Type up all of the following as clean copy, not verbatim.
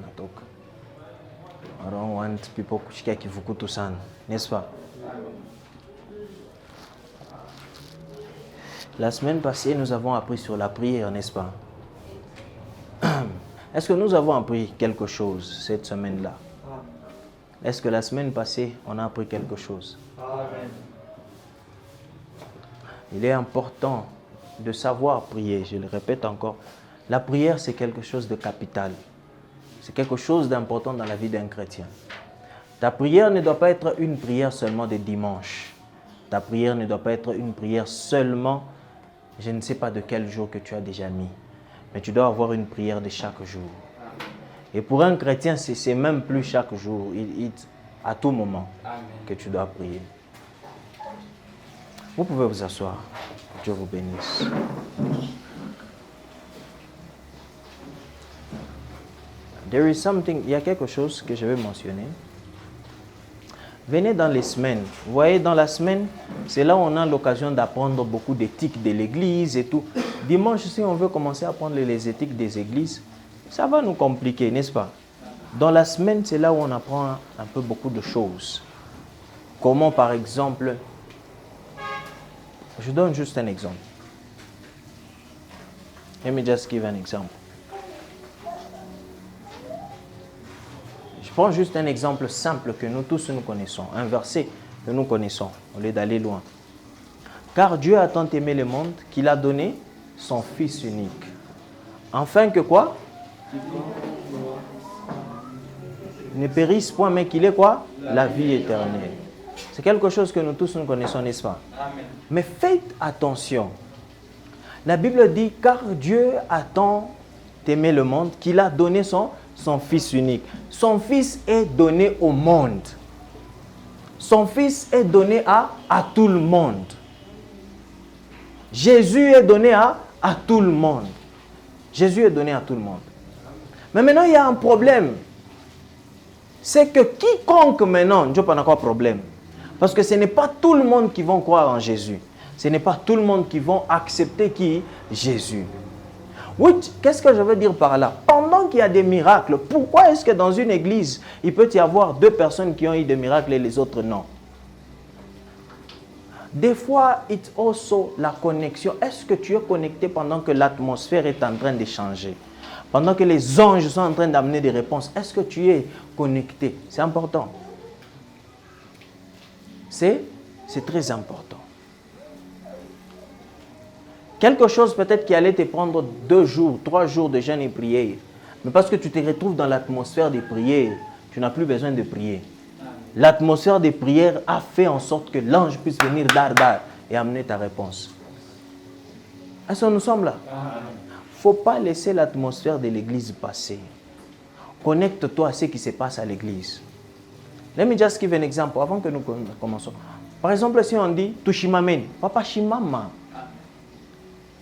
anatoka. I don't want people kushikia kivukutu sana, n'est-ce pas? La semaine passée, nous avons appris sur la prière, n'est-ce pas? Est-ce que nous avons appris quelque chose cette semaine-là? Est-ce que la semaine passée, on a appris quelque chose? Amen. Il est important de savoir prier, je le répète encore. La prière, c'est quelque chose de capital. C'est quelque chose d'important dans la vie d'un chrétien. Ta prière ne doit pas être une prière seulement de dimanche. Ta prière ne doit pas être une prière seulement, je ne sais pas de quel jour que tu as déjà mis. Mais tu dois avoir une prière de chaque jour. Et pour un chrétien, c'est même plus chaque jour. À tout moment que tu dois prier. Vous pouvez vous asseoir. Dieu vous bénisse. Il y a quelque chose que je vais mentionner. Venez dans les semaines. Vous voyez, dans la semaine, c'est là où on a l'occasion d'apprendre beaucoup d'éthiques de l'église et tout. Dimanche, si on veut commencer à apprendre les éthiques des églises, ça va nous compliquer, n'est-ce pas? Dans la semaine, c'est là où on apprend un peu beaucoup de choses. Comment, par exemple, je donne juste un exemple. Let me just give an example. Je prends juste un exemple simple que nous tous nous connaissons, un verset que nous connaissons, au lieu d'aller loin. Car Dieu a tant aimé le monde qu'il a donné son Fils unique. Afin que quoi? Ne périsse point, mais qu'il ait quoi? La vie éternelle. C'est quelque chose que nous tous nous connaissons, n'est-ce pas? Amen. Mais faites attention. La Bible dit, car Dieu a tant aimé le monde qu'il a donné son Fils unique. Son Fils est donné au monde. Son Fils est donné à tout le monde. Jésus est donné à tout le monde. Jésus est donné à tout le monde. Mais maintenant, il y a un problème. C'est que quiconque maintenant, Dieu n'a pas de problème. Parce que ce n'est pas tout le monde qui va croire en Jésus. Ce n'est pas tout le monde qui va accepter qui? Jésus. Oui, qu'est-ce que je veux dire par là? Pendant qu'il y a des miracles, pourquoi est-ce que dans une église, il peut y avoir 2 personnes qui ont eu des miracles et les autres non? Des fois, it's also la connexion. Est-ce que tu es connecté pendant que l'atmosphère est en train de changer? Pendant que les anges sont en train d'amener des réponses, est-ce que tu es connecté? C'est important. C'est très important. Quelque chose peut-être qui allait te prendre 2 jours, 3 jours de jeûne et prière. Mais parce que tu te retrouves dans l'atmosphère des prières, tu n'as plus besoin de prier. L'atmosphère des prières a fait en sorte que l'ange puisse venir dar et amener ta réponse. Est-ce que nous sommes là? Il ne faut pas laisser l'atmosphère de l'église passer. Connecte-toi à ce qui se passe à l'église. Let me just give an example avant que nous commençons. Par exemple, si on dit Tushimamen, Papa Shimama.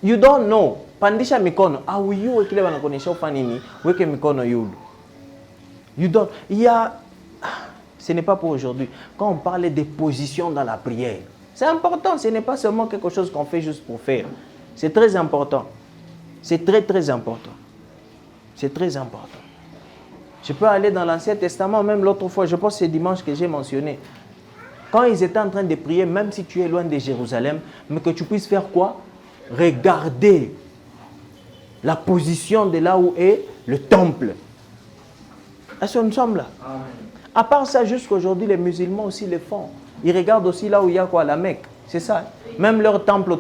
You don't know. Pandisha mikono. Awiyu kile wanakonesha ufanini, weke mikono yulu. You don't. Il y a. Ce n'est pas pour aujourd'hui. Quand on parle des positions dans la prière, c'est important. Ce n'est pas seulement quelque chose qu'on fait juste pour faire. C'est très important. C'est très, très important. C'est très important. Je peux aller dans l'Ancien Testament, même l'autre fois, je pense que c'est dimanche que j'ai mentionné. Quand ils étaient en train de prier, même si tu es loin de Jérusalem, mais que tu puisses faire quoi? Regarder la position de là où est le temple. Est-ce que nous sommes là? Amen. À part ça, jusqu'aujourd'hui, les musulmans aussi le font. Ils regardent aussi là où il y a quoi? La Mecque. C'est ça. Même leur temple,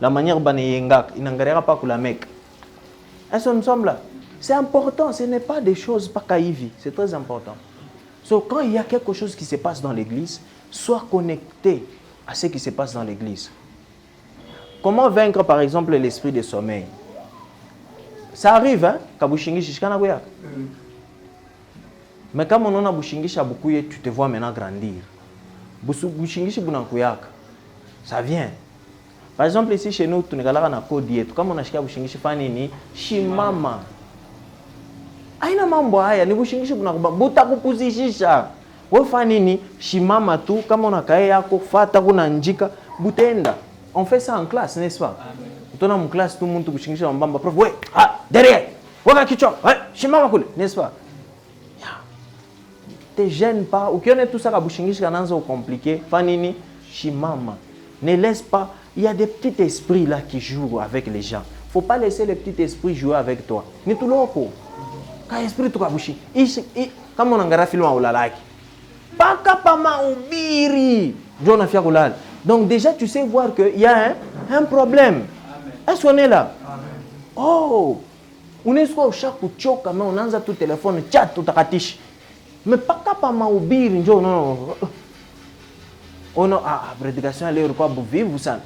la manière dont ils n'engagera pas que la Mecque. Est-ce que nous sommes là? C'est important. Ce n'est pas des choses pas caïvi. C'est très important. Donc, quand il y a quelque chose qui se passe dans l'église, sois connecté à ce qui se passe dans l'église. Comment vaincre, par exemple, l'esprit de sommeil? Ça arrive, hein? Mais quand on a Bushingisha Bukuye, tu te vois maintenant grandir. Ça vient. Par exemple, ici chez nous, tu n'as pas de diète. Comme on a Bushingisha Fanini, Shimama. Aina mambo haya ni Bushingisha buta kupuzishisha. Wewe fanini Shimama tu kama unakae yako fata kuna njika butenda. On fait ça en classe, n'est-ce pas? On a en classe tout le monde Bushingisha mbamba prof. Ouais, ah, derrière. Waka kichwa, shimama kule, n'est-ce pas? Te gêne pas. Ou qu'il y a tout ça qui est compliqué. Fanini, shimama. Ne laisse pas. Il y a des petits esprits là qui jouent avec les gens. Faut pas laisser les petits esprits jouer avec toi. Ni tout l'autre. Quand esprit tout kabushi. Comme on a un film à oulalaki. Pas kapama ubiri. John Afia Oulal. Donc déjà tu sais voir qu'il y a un problème. Est-ce qu'on est là? Oh. On est soit au chaque choc, mais on a tout téléphone, chat, tout takatish. Mais pas kapama ubiri. Non. Oh non, prédication, elle est pas pour vivre ça.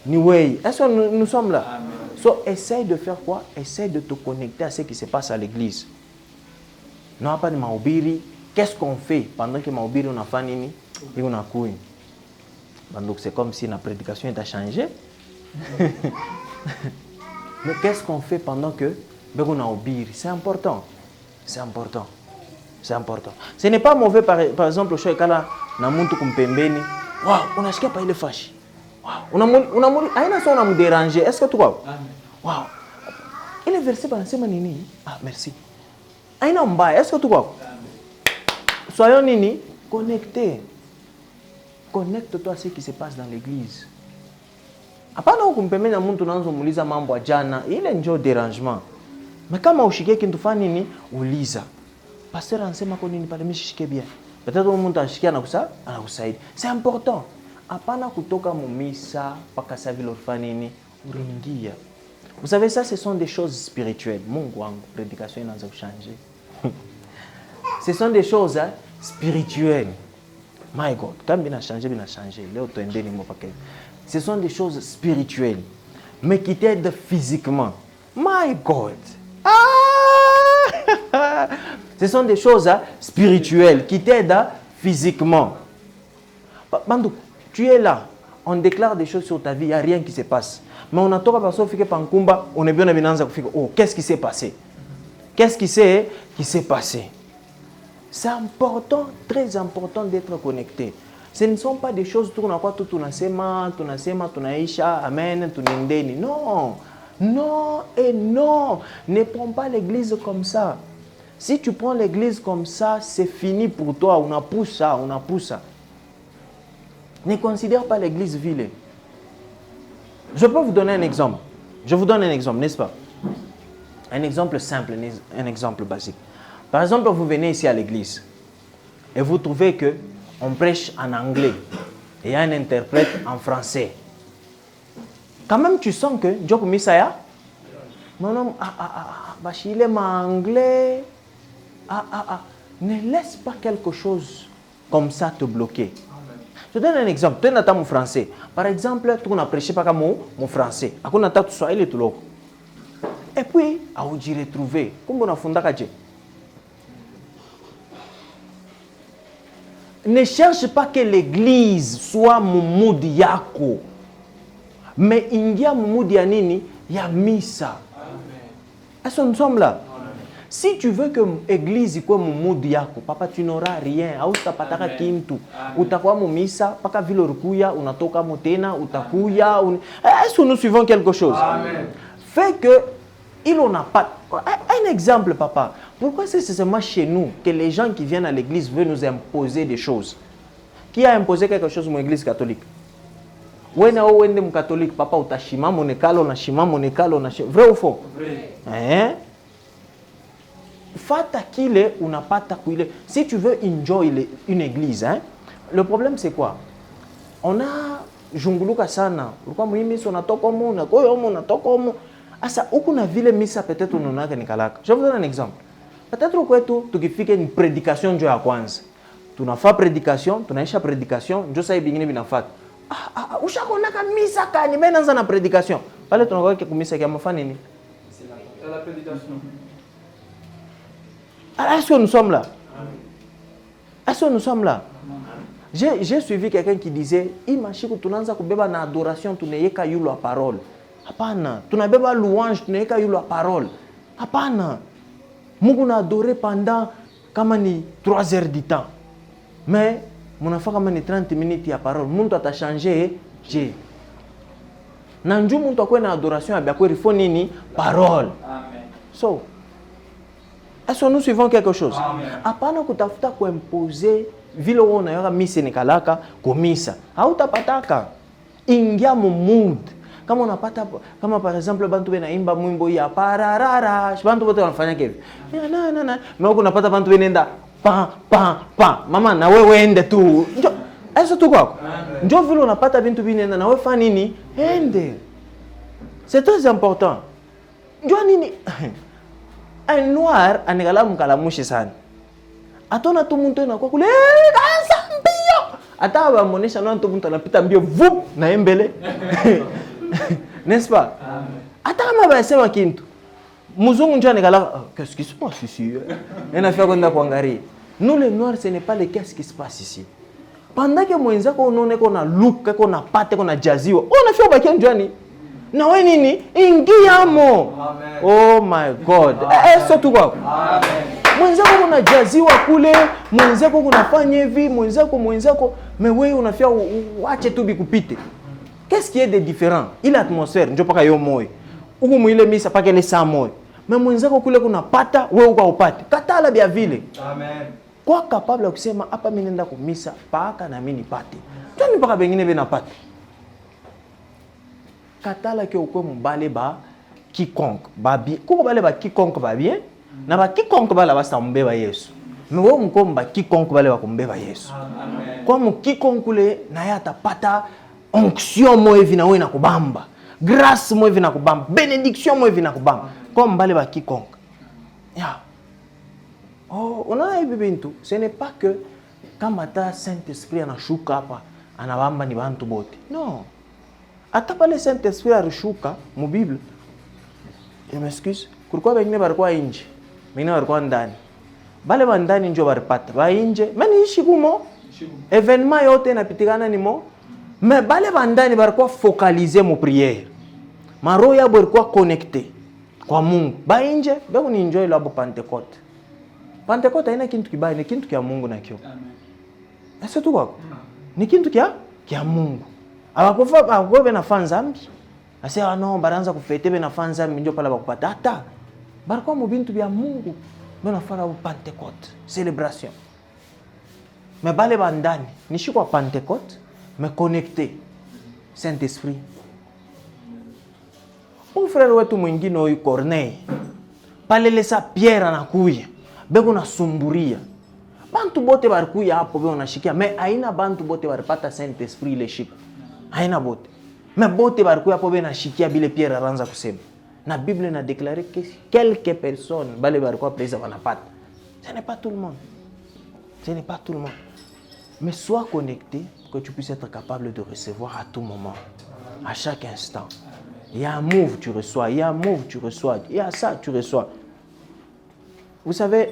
Ni way. Est-ce que nous sommes là? Amen. So, essaye de faire quoi? Essaye de te connecter à ce qui se passe à l'église. Non, pas de maubiri. Qu'est-ce qu'on fait pendant que maubiri on a fait nini? Et on a couillé. Donc c'est comme si la prédication a changé. Mais qu'est-ce qu'on fait pendant que on a obiri? C'est important. C'est important. C'est important. Ce n'est pas mauvais par exemple au Shoekala na muntu kumpembeni. Waouh, on a pas il est fâché. On a me dérangé. Est-ce que tu vois? Waouh. Il est versé par la nini. Merci. Est-ce que tu vois? Soyons nini connectés. Connecte-toi à ce qui se passe dans l'église. Apana ukumpembeni na muntu nanzo muuliza mambo jana, ile ndio dérangement. Mais kama ushike kintu fani nini uliza. Pasteur anasema kwa nini pale mishike bien. Peut-être mtu ashikia anakusaidia. C'est important. Apana kutoka mumisa paka sa vile ufanye nini uringia. Vous savez ça, ce sont des choses spirituelles. Mungu wangu prédication inaanza kuchanger. Ce sont des choses spirituelles. My God, quand bien changer. Leo tuendeni mo paka. Ce sont des choses spirituelles mais qui t'aident physiquement. My God. Ce sont des choses spirituelles qui t'aident physiquement. Bandou, tu es là, on déclare des choses sur ta vie, il n'y a rien qui se passe. Mais on attend parce que Pankumba, on est bien à Binanza. Oh, qu'est-ce qui s'est passé? Qu'est-ce qui s'est passé? C'est important, très important d'être connecté. Ce ne sont pas des choses tout tunasema, tunaisha, amen, tunendeni. Non, non et non. Ne prends pas l'église comme ça. Si tu prends l'église comme ça, c'est fini pour toi. On a poussé ça. Ne considère pas l'église vile. Je peux vous donner un exemple. Je vous donne un exemple, n'est-ce pas? Un exemple simple, un exemple basique. Par exemple, vous venez ici à l'église et vous trouvez que on prêche en anglais et il y a un interprète en français. Quand même, tu sens que Job Misaya, non, il est anglais. Ne laisse pas quelque chose comme ça te bloquer. Je te donne un exemple. Tu as mon français. Par exemple, tu as prêché pas mon français. Et puis, à où j'y retrouver. Comme on a fondé à Dieu. Ne cherche pas que l'église soit mon moudiako. Mais il y a mon moudianini, il y a missa. Est-ce que nous sommes là? Si tu veux que l'église soit mon moudiako, papa, tu n'auras rien. Autapataka kintu. Utakuwa mumisa, paka vile rukuya, unatoka motena, utakuya. Est-ce que nous suivons quelque chose? Amen. Fait que il n'en a pas. Un exemple, papa. Pourquoi c'est seulement chez nous que les gens qui viennent à l'église veulent nous imposer des choses? Qui a imposé quelque chose à l'église catholique? Wende catholique, papa, utashima monekalo, nashima monekalo, vrai ou faux? Vrai. Hein? Fata kile unapata kuile. Si tu veux enjoy une église, hein? Le problème c'est quoi? On a junguluka sana. Ulikuwa muhimi unatoka huko na kwa hiyo unatoka huko. Asa huku na vile misa peut-être unaona nikalaka. Je vous donne un exemple. Peut-être kwetu tukifika une prédication ndio ya kwanza. Tunafaa prédication, tunaisha prédication, ndio sasa bingine binafuata. Ushakona misa kani mimi naanza na prédication. Pale tunakuwa kumisa kama mafani nini? C'est la prédication. Est-ce que nous sommes là? Est-ce que nous sommes là? J'ai suivi quelqu'un qui disait, imachiku tunaanza kubeba na adoration tunayeka yulo parole. Hapana, tunabeba louange tunayeka yulo parole. Hapana. Mungu na adorer pendant kama ni 3 heures du temps. Mais munafaa kama ni 30 minutes ya parole. Mungu atachange je. Na njoo mtu akwe na adoration ya kwa rifo nini? Parole. Amen. So, est-ce que nous suivons quelque chose? Hapana kutafuta kuimposer vile unayoka misi nikalaka kumisa. Hautapataka. Ingia mu mood. Kama unapata kama par exemple bantu benaimba mwimbo ya pararara, bantu wote wanafanya hivi. Na. Mimi unapata bantu benenda pa. Mama na wewe ende tu. Njo eso tu kwako. Njo vile unapata bintu binenda na wewe fanya nini? Ende. C'est très important. Njo nini? Un noir anegala mkalamushi sana. Atona tu muntu na kwa kule kansa mbio. Ata bamonesha na muntu anapita mbio vup na embele. N'est-ce pas? Ata kama basema kintu. Muzungu njo anegala qu'est-ce qui se passe ici? Enafia kwenda kuangalia. Nous les noirs ce n'est pas le qu'est-ce qui se passe ici. Pendant que mwenzako unaone kona look, kona pate, kona jaziwa. Unafia bakia njani? Na wewe nini? Ingiamo. Amen. Oh my God. Eso tu kwako. Amen. Mwenzako unajaziwa kule, mwenzako unafanya hivi, mwenzako, mais wewe unafia wache tu bikupite. Qu'est-ce qui est de différent? Ile atmosphère ndio paka yo moyo. Uko mwile misa paka ile saa moyo. Mais mwenzako kule kuna pata, wewe uko upate. Katala bia vile. Amen. Kwa capable ya kusema hapa mimi nenda kumisa paka na mimi nipate. Tani paka bengine bena pate. Katala ke ukwe mbale ba quiconque ba bien. Kuko bale ba quiconque ba bien. Na ba quiconque bala basa mbeba Yesu. Mwe mkomba quiconque bale bakumbeba Yesu. Amen. Kwa mkikonque le na yata pata onction mo hivi na wewe na kubamba. Grâce mo hivi na kubamba. Bénédiction mo hivi na kubamba. Kwa mbale ba quiconque. Ya. Oh, unaona hivi bintu, ce n'est pas que kama ta Saint-Esprit anashuka hapa, anabamba ni bantu bote. Non. Ata pale Saint-Esprit arishuka mu Bible. Je m'excuse. Kulikuwa wengine walikuwa nje. Wengine walikuwa ndani. Bale ba ndani ndio baripata. Ba nje, mani shikumo. Evenement yote inapitikana nimo. Mais bale ba ndani walikuwa focaliser mu prière. Maro yabo walikuwa connecté kwa Mungu. Ba nje, bego ni enjoy labo Pentecote. Pentecote haina kintu kibaya, ni kintu kia Mungu na kio. Amen. Ese tu kwako. Ni kintu kia Mungu. Abakufa be na fanzambi. Ase no baranza kufete be na fanzambi ndio pala bakupata. Hata barikuwa mu bintu bya Mungu. Bana fara bu Pentecote, célébration. Mais bale bandani, nishi kwa Pentecote, mais connecté Saint-Esprit. Un frère wetu mwingine oyi Corneille. Pale lesa Pierre anakuya. Bego na sumburia. Bantu bote barikuya hapo bego nashikia, mais aina bantu bote baripata Saint-Esprit le shika. Aina bote. Mais bote barikuya hapo bego nashikia bile Pierre aranza kusema. Na Bible na déclaré que quelques personnes bale barikuwa presa wanapata. Ce n'est pas tout le monde. Ce n'est pas tout le monde. Mais sois connecté pour que tu puisses être capable de recevoir à tout moment, à chaque instant. Il y a un move, tu reçois. Il y a un move, tu reçois. Il y a ça, tu reçois. Vous savez,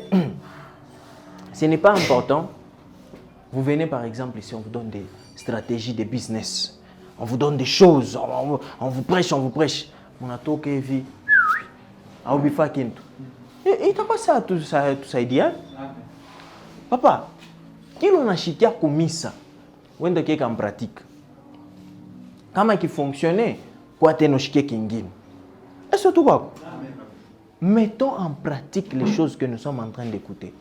ce n'est pas important. Vous venez par exemple ici, on vous donne des stratégies de business. On vous donne des choses. On vous prêche, on vous prêche. On a tout qui vit. Et t'as pas ça, tout ça dit, hein? Papa, qui l'on a chitia comme ça? Où est-ce qu'il en pratique? Comment il fonctionnait? Quoi t'es no chiqué kingin? Est-ce que tout va? Mettons en pratique les choses que nous sommes en train d'écouter.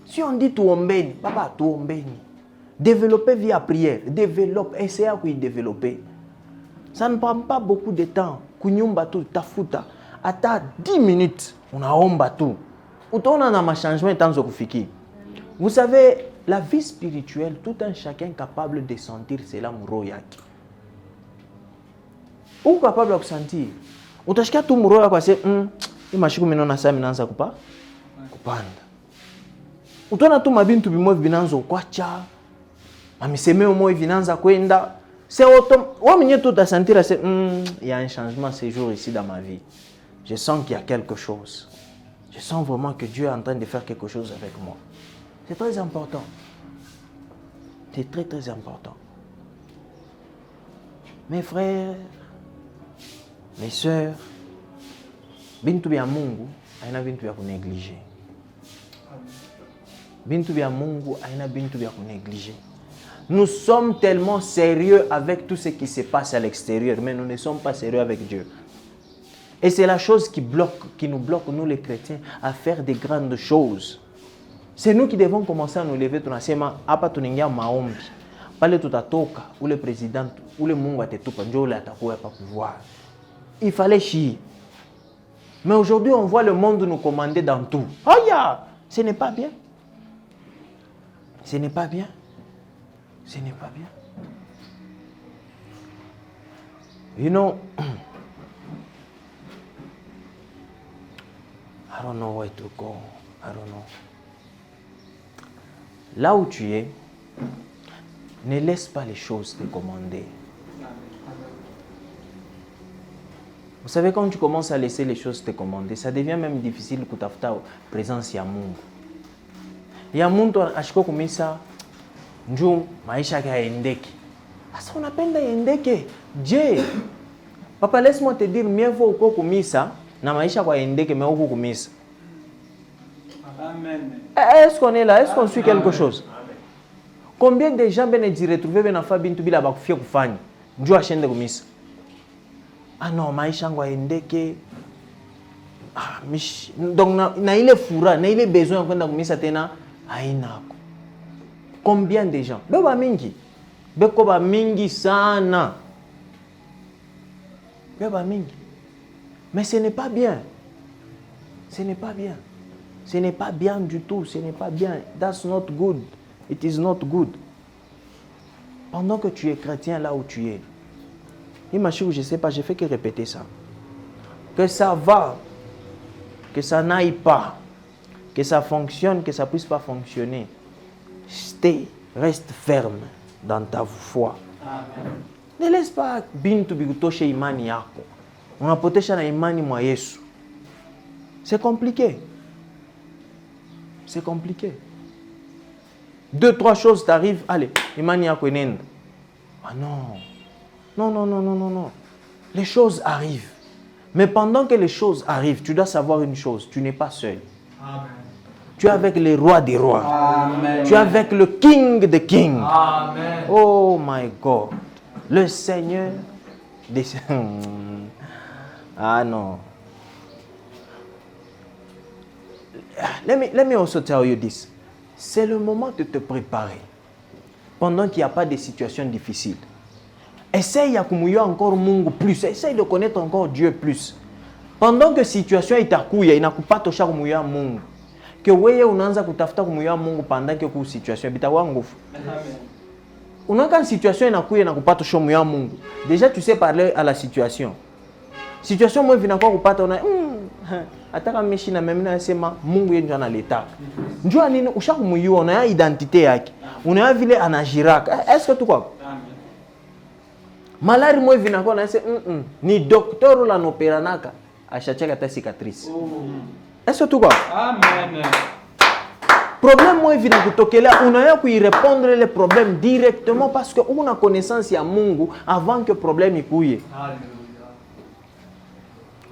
Si on dit tout ombeni, papa tout ombeni. Développer via prière, développe, essayez à développer. Ça ne prend pas beaucoup de temps. Kunyumba tout, tafuta. Ata 10 minutes, on a omba tout. Ou on a un changement tant que vous savez, la vie spirituelle, tout un chacun capable de sentir cela mouroyaki. Ou capable de sentir. Utashika tu mroya kwa se imashiku minona saa minaanza kupanda. Utaona tu mabintu bimoja vinaanza kwacha. Mamisemeo moja vinaanza kwenda. C'est auto wa mwenye tu utasentira se il y a un changement ce jour ici dans ma vie. Je sens qu'il y a quelque chose. Je sens vraiment que Dieu est en train de faire quelque chose avec moi. C'est très important. C'est très très important. Mes frères, mes sœurs, bintu bya Mungu haina bintu bya kunegliger. Bintu bya Mungu haina bintu bya kunegliger. Nous sommes tellement sérieux avec tout ce qui se passe à l'extérieur, mais nous ne sommes pas sérieux avec Dieu. Et c'est la chose qui nous bloque, nous les chrétiens, à faire des grandes choses. C'est nous qui devons commencer à nous lever. Ou le président, ou le monde pouvoir. Il fallait chier. Mais aujourd'hui, on voit le monde nous commander dans tout. Oh yeah! Ce n'est pas bien. Ce n'est pas bien. Ce n'est pas bien. You know, I don't know where to go. I don't know. Là où tu es, ne laisse pas les choses te commander. Vous savez, quand tu commences à laisser les choses te commander, ça devient même difficile de tafuta présence ya Mungu. Ya Mungu ashiko kumisa njoo maisha yaendeke. Sasa unapenda yaendeke. Je, papa, laisse-moi te dire, mieux vaut uko kumisa na maisha kwa yaendeke mais uko kumisa. Amen. Est-ce qu'on est là? Est-ce qu'on suit quelque chose? Combien de gens ben dit retrouver ben afa bintu bila bakufia kufanya njoo ashende kumisa. Ah non, maisha yangu yaendeke. Donc na ile fura, na ile besoin kwenda kumisa tena hainako. Combien de gens? Beba mingi. Beko ba mingi sana. Beba mingi. Mais ce n'est pas bien. Ce n'est pas bien. Ce n'est pas bien du tout. Ce n'est pas bien. That's not good. It is not good. Pendant que tu es chrétien là où tu es, imagine, je ne sais pas, je fais que répéter ça. Que ça va, que ça n'aille pas, que ça fonctionne, que ça ne puisse pas fonctionner. Reste ferme dans ta foi. Amen. Ne laisse pas bintu bikutoshe imani yako. Unapotesha na imani mwa Yesu. C'est compliqué. C'est compliqué. 2, 3 choses t'arrivent, allez, imani yako inenda. Ah non. Non, non, non, non, non, non. Les choses arrivent. Mais pendant que les choses arrivent, tu dois savoir une chose, tu n'es pas seul. Amen. Tu es avec les rois des rois. Amen. Tu es avec le King des kings. Amen. Oh my God. Le Seigneur des... Ah non. Let me also tell you this. C'est le moment de te préparer. Pendant qu'il n'y a pas de situation difficile. Essaye à kumuyo encore Mungu plus. Essaye de connaître encore Dieu plus. Pendant que situation itakuya, inakupa tosha kumuyo Mungu. Que wewe unaanza kutafuta kumuyo Mungu pendant que ku situation bitawa ngufu. Unaona quand situation inakuya na kupata tosha kumuyo Mungu. Déjà tu sais parler à la situation. Situation moi vinakuwa kupata una ataka meshi na mimi nasema Mungu yeye ndio analeta. Njoo nini ushakumuyua na identité yake. Unaona vile anajiraka. Est-ce que tu crois? Malari mwe vinakuwa na ni docteur la noperanaka ashacheka ta cicatrice. Est-ce que tu crois? Amen. Problème mwe vinakutokelea unaya kuirépondre les problèmes directement parce que una connaissance ya Mungu avant que problème ikuye. Alléluia.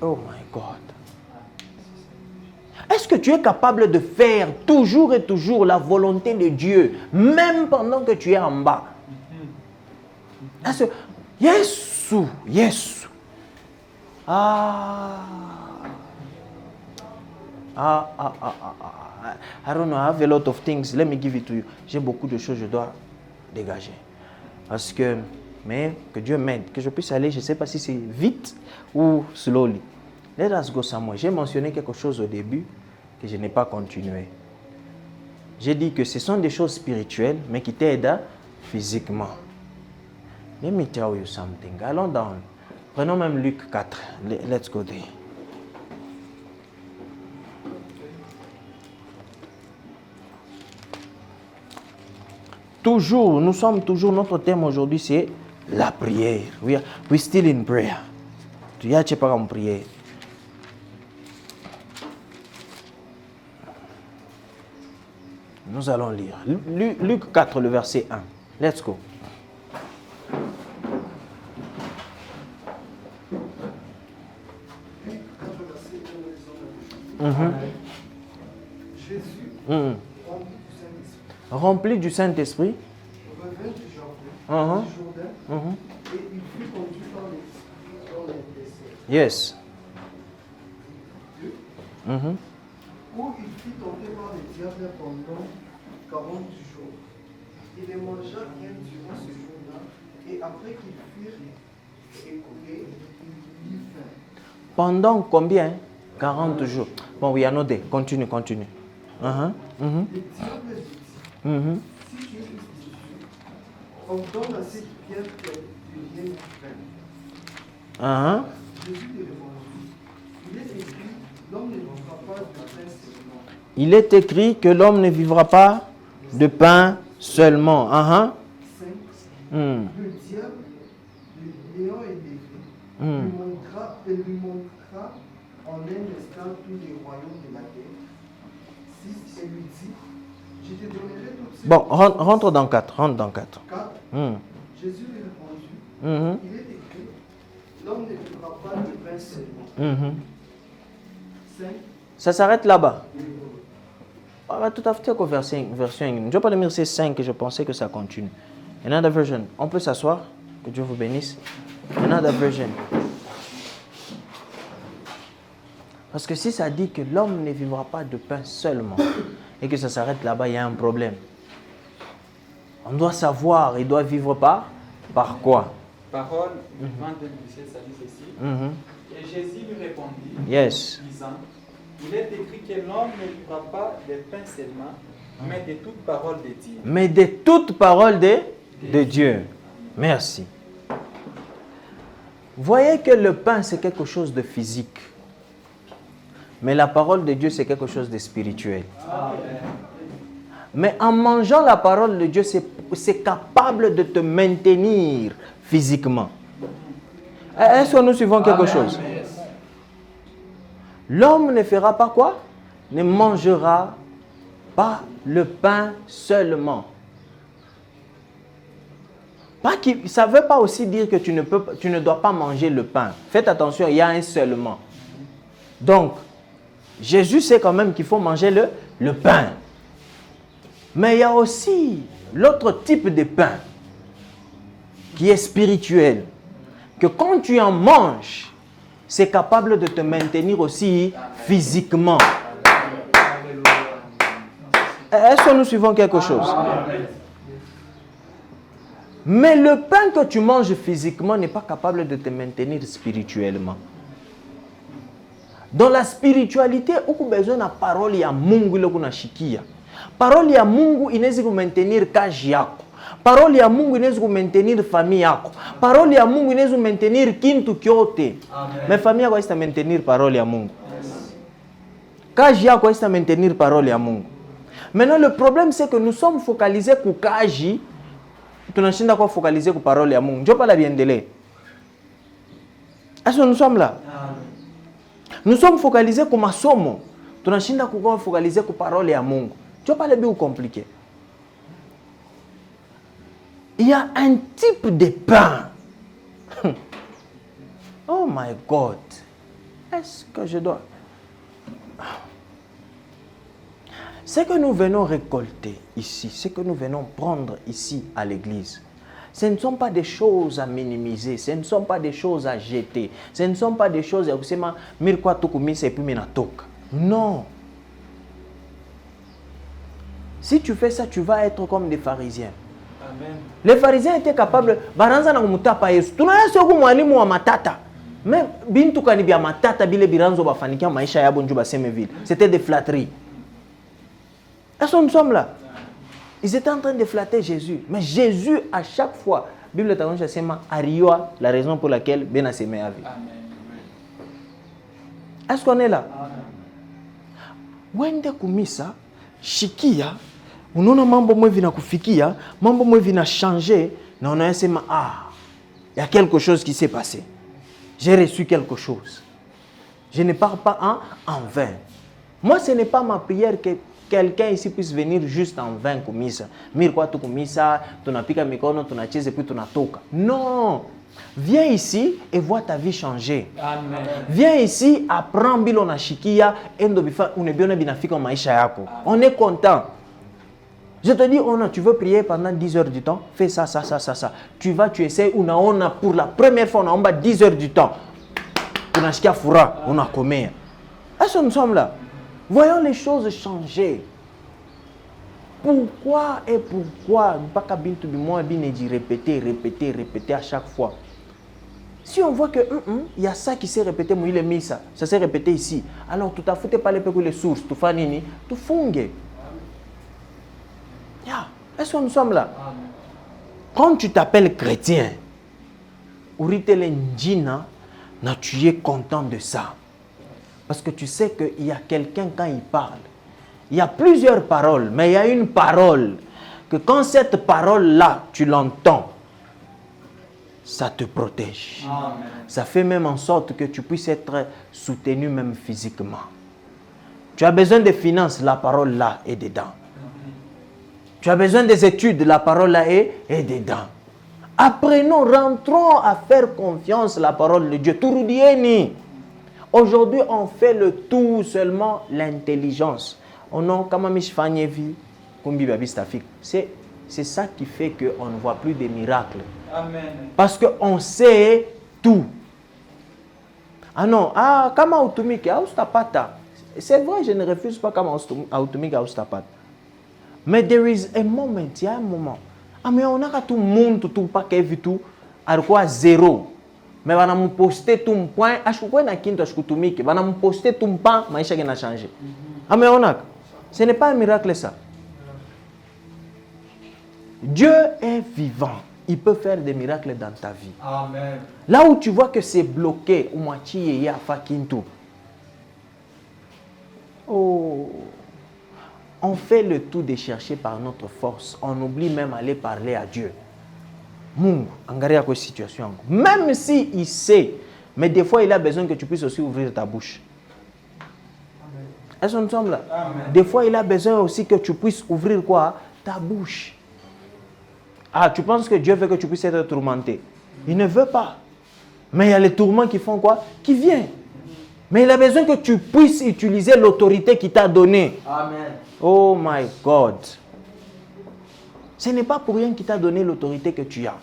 Oh my God. Est-ce que tu es capable de faire toujours et toujours la volonté de Dieu même pendant que tu es en bas? Est-ce que Yes. I don't know, I have a lot of things. Let me give it to you. J'ai beaucoup de choses que je dois dégager. Parce que, mais que Dieu m'aide, que je puisse aller, je ne sais pas si c'est vite ou slowly. Let us go somewhere. J'ai mentionné quelque chose au début que je n'ai pas continué. J'ai dit que ce sont des choses spirituelles, mais qui t'aident physiquement. Let me tell you something. Allons dans. Prenons même Luc 4. Let's go there. Toujours, nous sommes toujours, notre thème aujourd'hui c'est la prière. We're still in prayer. Tu y as pas en prière. Nous allons lire. Luc 4, le verset 1. Let's go. Jésus, rempli du Saint-Esprit, revint du Jourdain, et il fut conduit par l'Esprit dans le désert. Yes. où il fut tenté par le diable pendant 40 jours. Il ne mangea rien durant ce jour-là, et après qu'il fut écoulé, il eut faim. Pendant combien? 40 jours. Bon, oui, annotez. Continue. Le diable dit, si tu es Dieu, ordonne à cette pierre qu'elle devienne pain. Jésus lui répondit, il est écrit, l'homme ne vivra pas de pain seulement. Il est écrit que l'homme ne vivra pas de pain seulement. 5. Le diable, l'ayant élevé, lui montra en un instant tous les royaumes de la terre. 6. Et lui dit, je te donnerai toutes ces Bon, rentre dans 4. 4. Jésus lui répondit, il est écrit, l'homme ne vivra pas de pain seulement. 5. Ça s'arrête là-bas. Tout à fait, version. Je ne vais pas le verset 5, je pensais que ça continue. Another version. On peut s'asseoir. Que Dieu vous bénisse. Another version. Parce que si ça dit que l'homme ne vivra pas de pain seulement et que ça s'arrête là-bas, il y a un problème. On doit savoir, il doit vivre par quoi? Parole, 22, 17, ça dit ceci. Et Jésus lui répondit, disant, il est écrit que l'homme ne vivra pas de pain seulement, mais de toute parole de Dieu. Mais de toute parole de Dieu. Merci. Voyez que le pain, c'est quelque chose de physique. Mais la parole de Dieu, c'est quelque chose de spirituel. Amen. Mais en mangeant la parole de Dieu, c'est capable de te maintenir physiquement. Est-ce que nous suivons quelque chose? L'homme ne fera pas quoi? Ne mangera pas le pain seulement. Ça ne veut pas aussi dire que tu ne dois pas manger le pain. Faites attention, il y a un seulement. Donc, Jésus sait quand même qu'il faut manger le pain. Mais il y a aussi l'autre type de pain qui est spirituel. Que quand tu en manges, c'est capable de te maintenir aussi physiquement. Est-ce que nous suivons quelque chose? Mais le pain que tu manges physiquement n'est pas capable de te maintenir spirituellement. Dans la spiritualité, uko besoin na parole ya Mungu ile kuna shikia. Parole ya Mungu inaweza kumaintenir kazi yako. Parole ya Mungu inaweza kumaintenir famille yako. Parole ya Mungu inaweza kumaintenir kintu kyote. Mais famille yako haita maintenir parole ya Mungu. Kazi yako haita maintenir parole ya Mungu. Maintenant le problème c'est que nous sommes focalisés ku kazi, tunashinda kwa focaliser ku parole ya Mungu. Ndio pala biendelee. Est-ce que nous sommes là? Nous sommes focalisés sur masomo. Tunashinda kuwa focalisés sur parole ya Mungu. Tu vas pas le bien compliqué. Il y a un type de pain. Oh my God. Est-ce que je dois... Ce que nous venons récolter ici, ce que nous venons prendre ici à l'église, ce ne sont pas des choses à minimiser, ce ne sont pas des choses à jeter, ce ne sont pas des choses à non. Si tu fais ça, tu vas être comme des pharisiens. Amen. Les pharisiens étaient capables, même bintu kanibia matata bile biranzo bafanikia maisha yabo njuba Semeville. C'était des flatteries. Est-ce que nous sommes là? Ils étaient en train de flatter Jésus. Mais Jésus, à chaque fois, la Bible est Arioa, la raison pour laquelle Ben a semé à vie. Est-ce qu'on est là? Wende kumisa, shikia, unaona mambo mwe vina kufikia, mambo mwe vina changer, na unasema il y a quelque chose qui s'est passé. J'ai reçu quelque chose. Je ne parle pas en vain. Moi, ce n'est pas ma prière que quelqu'un ici puisse venir juste en vain kumisa. Mirkwa tu kumisa, tunapika mikono, tunacheze puis tunatoka. Non. Viens ici et vois ta vie changer. Amen. Viens ici, apprends bilo na shikia, endo bifa unebiona binafika maisha yako. On est content. Je te dis, oh non, tu veux prier pendant 10 heures du temps, fais ça. Tu vas, tu essaies, unaona pour la première fois, on a 10 heures du temps. Unashikia fura, unakomea. Est-ce que nous sommes là? Voyons les choses changer. Pourquoi et pourquoi pas répéter à chaque fois? Si on voit que il y a ça qui s'est répété, il est mis ça s'est répété ici. Alors tout à fait, tu pas les sources, tu fais nini, tu funges. Est-ce que nous sommes là? Quand tu t'appelles chrétien, tu es content de ça. Parce que tu sais qu'il y a quelqu'un quand il parle. Il y a plusieurs paroles, mais il y a une parole que quand cette parole-là, tu l'entends, ça te protège. Amen. Ça fait même en sorte que tu puisses être soutenu même physiquement. Tu as besoin de finances, la parole là est dedans. Tu as besoin des études, la parole là est dedans. Apprenons, rentrons à faire confiance à la parole de Dieu. Aujourd'hui, on fait le tout seulement l'intelligence. C'est ça qui fait qu'on ne voit plus des miracles. Amen. Parce qu'on sait tout. Ah non, kama utumike austapata. C'est vrai, je ne refuse pas kama utumike austapata. Mais there is a moment, il y a un moment. Mais on a tout le monde, tout pas que tout, à quoi zéro. Mais on a me poster tout un point, acho quoi na quinto acho kutumike, on a me poster tout un point, maisha qui n'a changé. Mais on a, ce n'est pas un miracle ça. Dieu est vivant. Il peut faire des miracles dans ta vie. Amen. Là où tu vois que c'est bloqué, on fait le tout de chercher par notre force. On oublie même d'aller parler à Dieu. Même si il sait, mais des fois il a besoin que tu puisses aussi ouvrir ta bouche. Est-ce que nous sommes là? Amen. Des fois il a besoin aussi que tu puisses ouvrir quoi? Ta bouche. Tu penses que Dieu veut que tu puisses être tourmenté? Il ne veut pas. Mais il y a les tourments qui font quoi? Qui viennent. Mais il a besoin que tu puisses utiliser l'autorité qu'il t'a donnée. Amen. Oh my God. Ce n'est pas pour rien qu'il t'a donné l'autorité que tu as.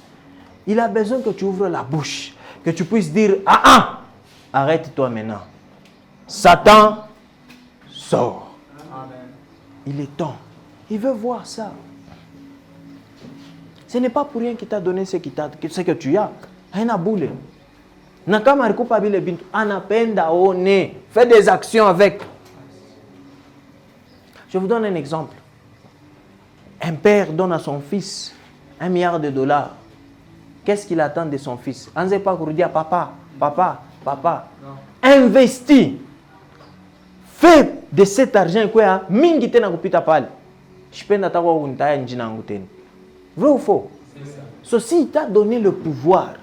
Il a besoin que tu ouvres la bouche. Que tu puisses dire, arrête-toi maintenant. Satan, sort. Amen. Il est temps. Il veut voir ça. Ce n'est pas pour rien qu'il t'a donné ce que tu as. Fais des actions avec. Je vous donne un exemple. Un père donne à son fils $1 milliard. Qu'est-ce qu'il attend de son fils? On ne sait pas pour dire papa. Investis. Fais de cet argent quoi? Mingi tena kupita pale. Shipenda tawa untaya njina nguteni. Vrai ou faux? Ceci, il t'a donné le pouvoir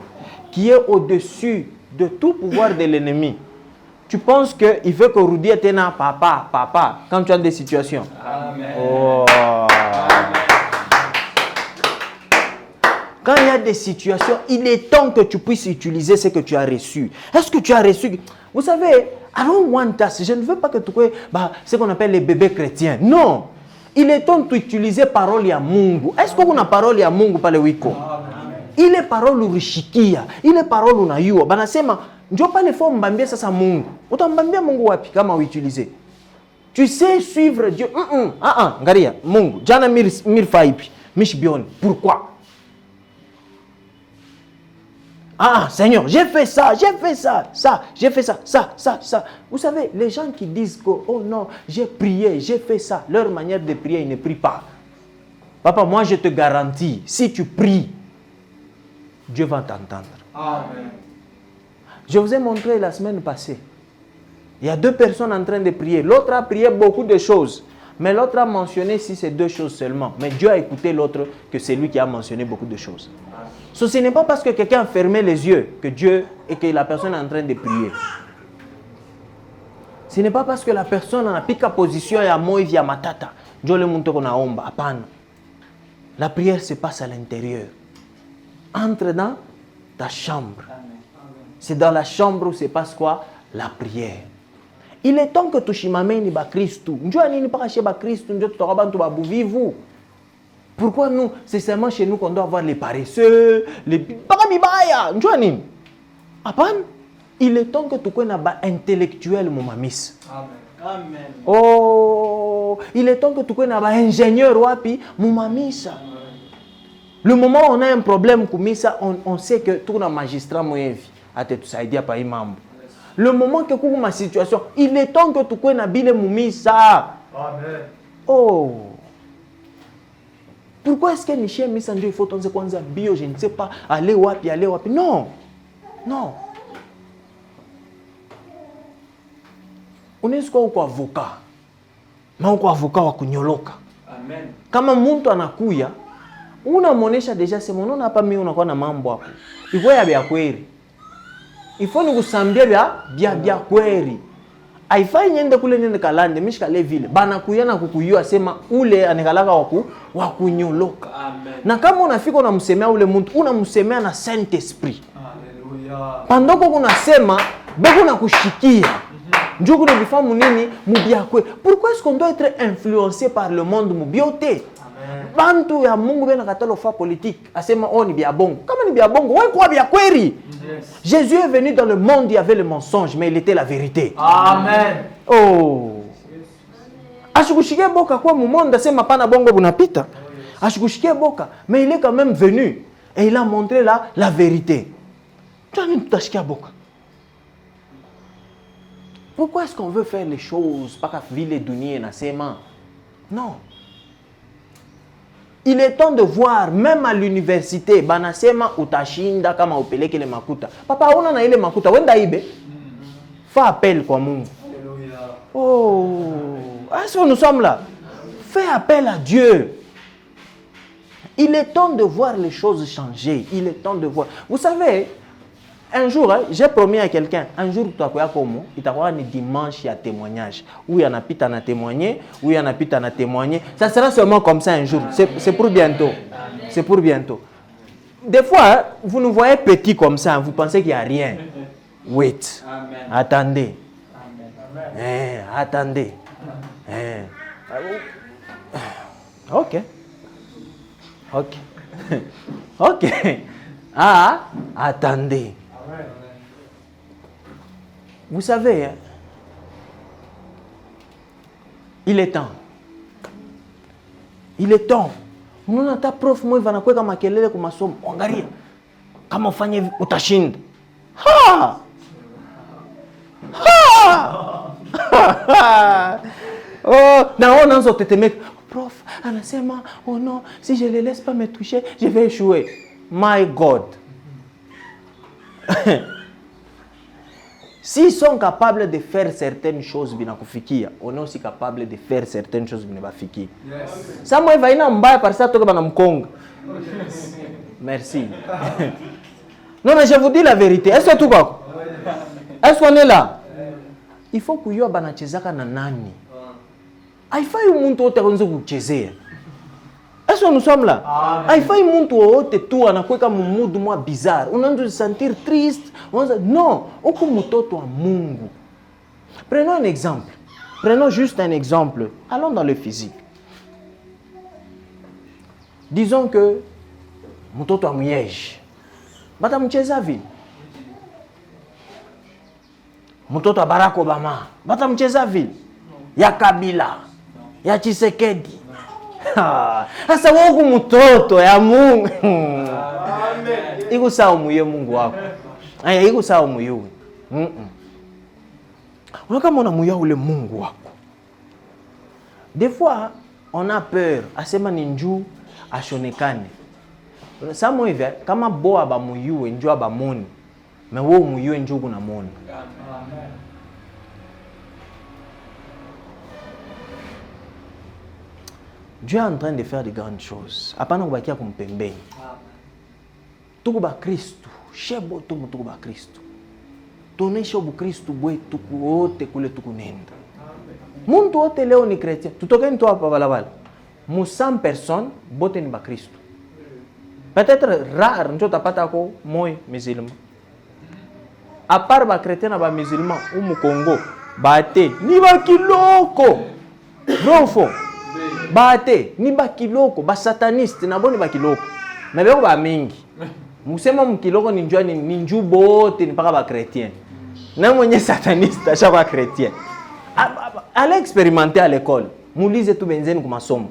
qui est au-dessus de tout pouvoir de l'ennemi. Tu penses qu'il veut que Rudy ait un papa, quand tu as des situations. Amen. Oh. Amen. Quand il y a des situations, il est temps que tu puisses utiliser ce que tu as reçu. Est-ce que tu as reçu? Vous savez, I don't want us. Je ne veux pas que tu ce qu'on appelle les bébés chrétiens. Non. Il est temps d'utiliser parole ya Mungu. Est-ce qu'on a parole ya Mungu pale wiko? Il est parole urishikia. Il est parole unayua. Banasema, ndio pale fo mbambia sasa Mungu. Utambambia Mungu wapi kama uitiliser? Tu sais suivre Dieu. Ngaria, Mungu. Jana mirfa ipi. Mishbioni. Pourquoi? Seigneur, j'ai fait ça. Vous savez, les gens qui disent que, oh non, j'ai prié, j'ai fait ça, leur manière de prier, ils ne prient pas. Papa, moi je te garantis, si tu pries, Dieu va t'entendre. Amen. Je vous ai montré la semaine passée. Il y a 2 personnes en train de prier. L'autre a prié beaucoup de choses. Mais l'autre a mentionné si c'est 2 choses seulement. Mais Dieu a écouté l'autre que c'est lui qui a mentionné beaucoup de choses. Ce n'est pas parce que quelqu'un a fermé les yeux que Dieu et que la personne est en train de prier. Ce n'est pas parce que la personne a pris position et a moïvi à matata. Dieu le montre qu'on a omba. La prière se passe à l'intérieur. Entre dans ta chambre. C'est dans la chambre où se passe quoi? La prière. Il est temps que tu shimameni ba Christou. Njua nini pas chez ba Christou, njua tu bantu ba buvivu. Pourquoi nous, c'est seulement chez nous qu'on doit avoir les paresseux, les pas mibaya. Njua nini? Apan, Il est temps que tu connais ba intellectuel mumamis. Amen. Oh, il est temps que tu connais ba ingénieur wapi mumamisa. Le moment où on a un problème kumisa, on sait que tout le magistrat moyevi ate tusaidia pa imambo. Le moment que kuku ma situation, il est temps que tu connais bile mumisa. Amen. Oh. Pourquoi est-ce que Michel Misa il faut tonze kwanza bio, je ne sais pas, aller wapi. Non. Non. Unaweza kuwa avocat. Na uko avocat wa kunyoloka. Amen. Kama mtu anakuya, unamuonesha deja sema unaona hapa mimi unakuwa na mambo hapo. Iko ya bya kweli. Ifo ni kusambia bya kweli. Haifai nyende kule nyende kalande mishika le vile. Bana kuyana kukuyua sema ule anekalaka wa kunyoloka. Amen. Na kama unafika unamsemea ule mtu, unamsemea na Saint Esprit. Alléluia. Pandoko kunasema beko na kushikia. Njoo kuna vifamu nini mubia kwe. Pourquoi est-ce qu'on doit être influencé par le monde mubiote? Bantu ya Mungu bena katalo fa politique. Asema oh ni bia bongo. Kama ni bia bongo, wewe kwa bia kweli. Yes. Jésus est venu dans le monde, il y avait le mensonge, mais il était la vérité. Amen. Oh. Ashukushike boka kwa mumonda sema pana bongo bunapita. Ashukushike boka, mais il est quand même venu et il a montré la vérité. Tu as une tashikia boka. Pourquoi est-ce qu'on veut faire les choses pas qu'à vile dunia na sema? Non. Il est temps de voir, même à l'université, banasema utashinda kama upeleke le makuta. Papa, una na ile makuta, wenda ibe. Fais appel kwa Mungu. Alléluia. Oh, est-ce que nous sommes là? Fais appel à Dieu. Il est temps de voir les choses changer. Il est temps de voir. Vous savez, un jour, j'ai promis à quelqu'un, un jour, tu as comme il t'a un dimanche, il y a témoignage. Où il y en a pita à témoigner, où il y en a pita à témoigner. Ça sera seulement comme ça un jour. C'est pour bientôt. C'est pour bientôt. Des fois, vous nous voyez petits comme ça, vous pensez qu'il n'y a rien. Wait. Amen. Attendez. Amen. Attendez. Ok. Ok. Ok. Ah, attendez. Vous savez, hein, il est temps. Il est temps. Unaona ta prof mwe vanakweka makelele kwa masomo. Angalia. Kama ufanye utashinda. Ha! Ha! Oh, naona nzo tetemeka. Prof, anasema, oh non, si je les laisse pas me toucher, je vais échouer. My God. S'ils sont capables de faire certaines choses, on est aussi capable de faire certaines choses. Yes. Ça moi va ina mbaya par ça toka bana mkonga. Merci. Non mais je vous dis la vérité. Est-ce que tout quoi? Est-ce qu'on est là? Il faut que yo bana chezaka na nani. Haifai mtu wote anze kuchezea. Est-ce que nous sommes là? Haifai mtu wote tu anakuweka mumudu mwa bizarre. Unaanza se sentir triste. Non, uko mtoto wa Mungu. Prenons un exemple. Prenons juste un exemple. Allons dans le physique. Disons que mtoto wa myeji. Bata mcheza vile. Mtoto wa Barack Obama. Bata mcheza vile. Ya Kabila. Ya Tshisekedi. Sasa wewe mtoto ya Mungu. Amen. Iko sawa muye Mungu wako. Aya iko sawa muye. Kama unamuya ule Mungu wako. Des fois on a peur asema ni njuu ashonekane. Samo hivi kama boa ba muyue njuu abamoni. Me wewe muyue njuu kuna moni. Amen. Dieu est en train de faire de grandes choses. Apana kubakia kumpembeni. Tuko ba Kristo, shebo tuko ba Kristo. Tuoneshe bu Kristo bwetu wote kule tukunenda. Muntu wote leo ni chrétien. Tutokeni tu hapa balabala. Mu 100 personnes bote ni ba Kristo. Peut-être rare njo tapata ko moy musulman. À part ba chrétien na ba musulman ou mu Congo, ba te ni ba kiloko. Bronfo. Bate ni bakiloko ba sataniste na boni bakiloko mebeko ba mingi musema mukiloko ni njua ni nju bote ni paka ba chrétien Na mwenye sataniste achakwa chrétien. Allez expérimenter à l'école. Moulise tout benzene comme masomo.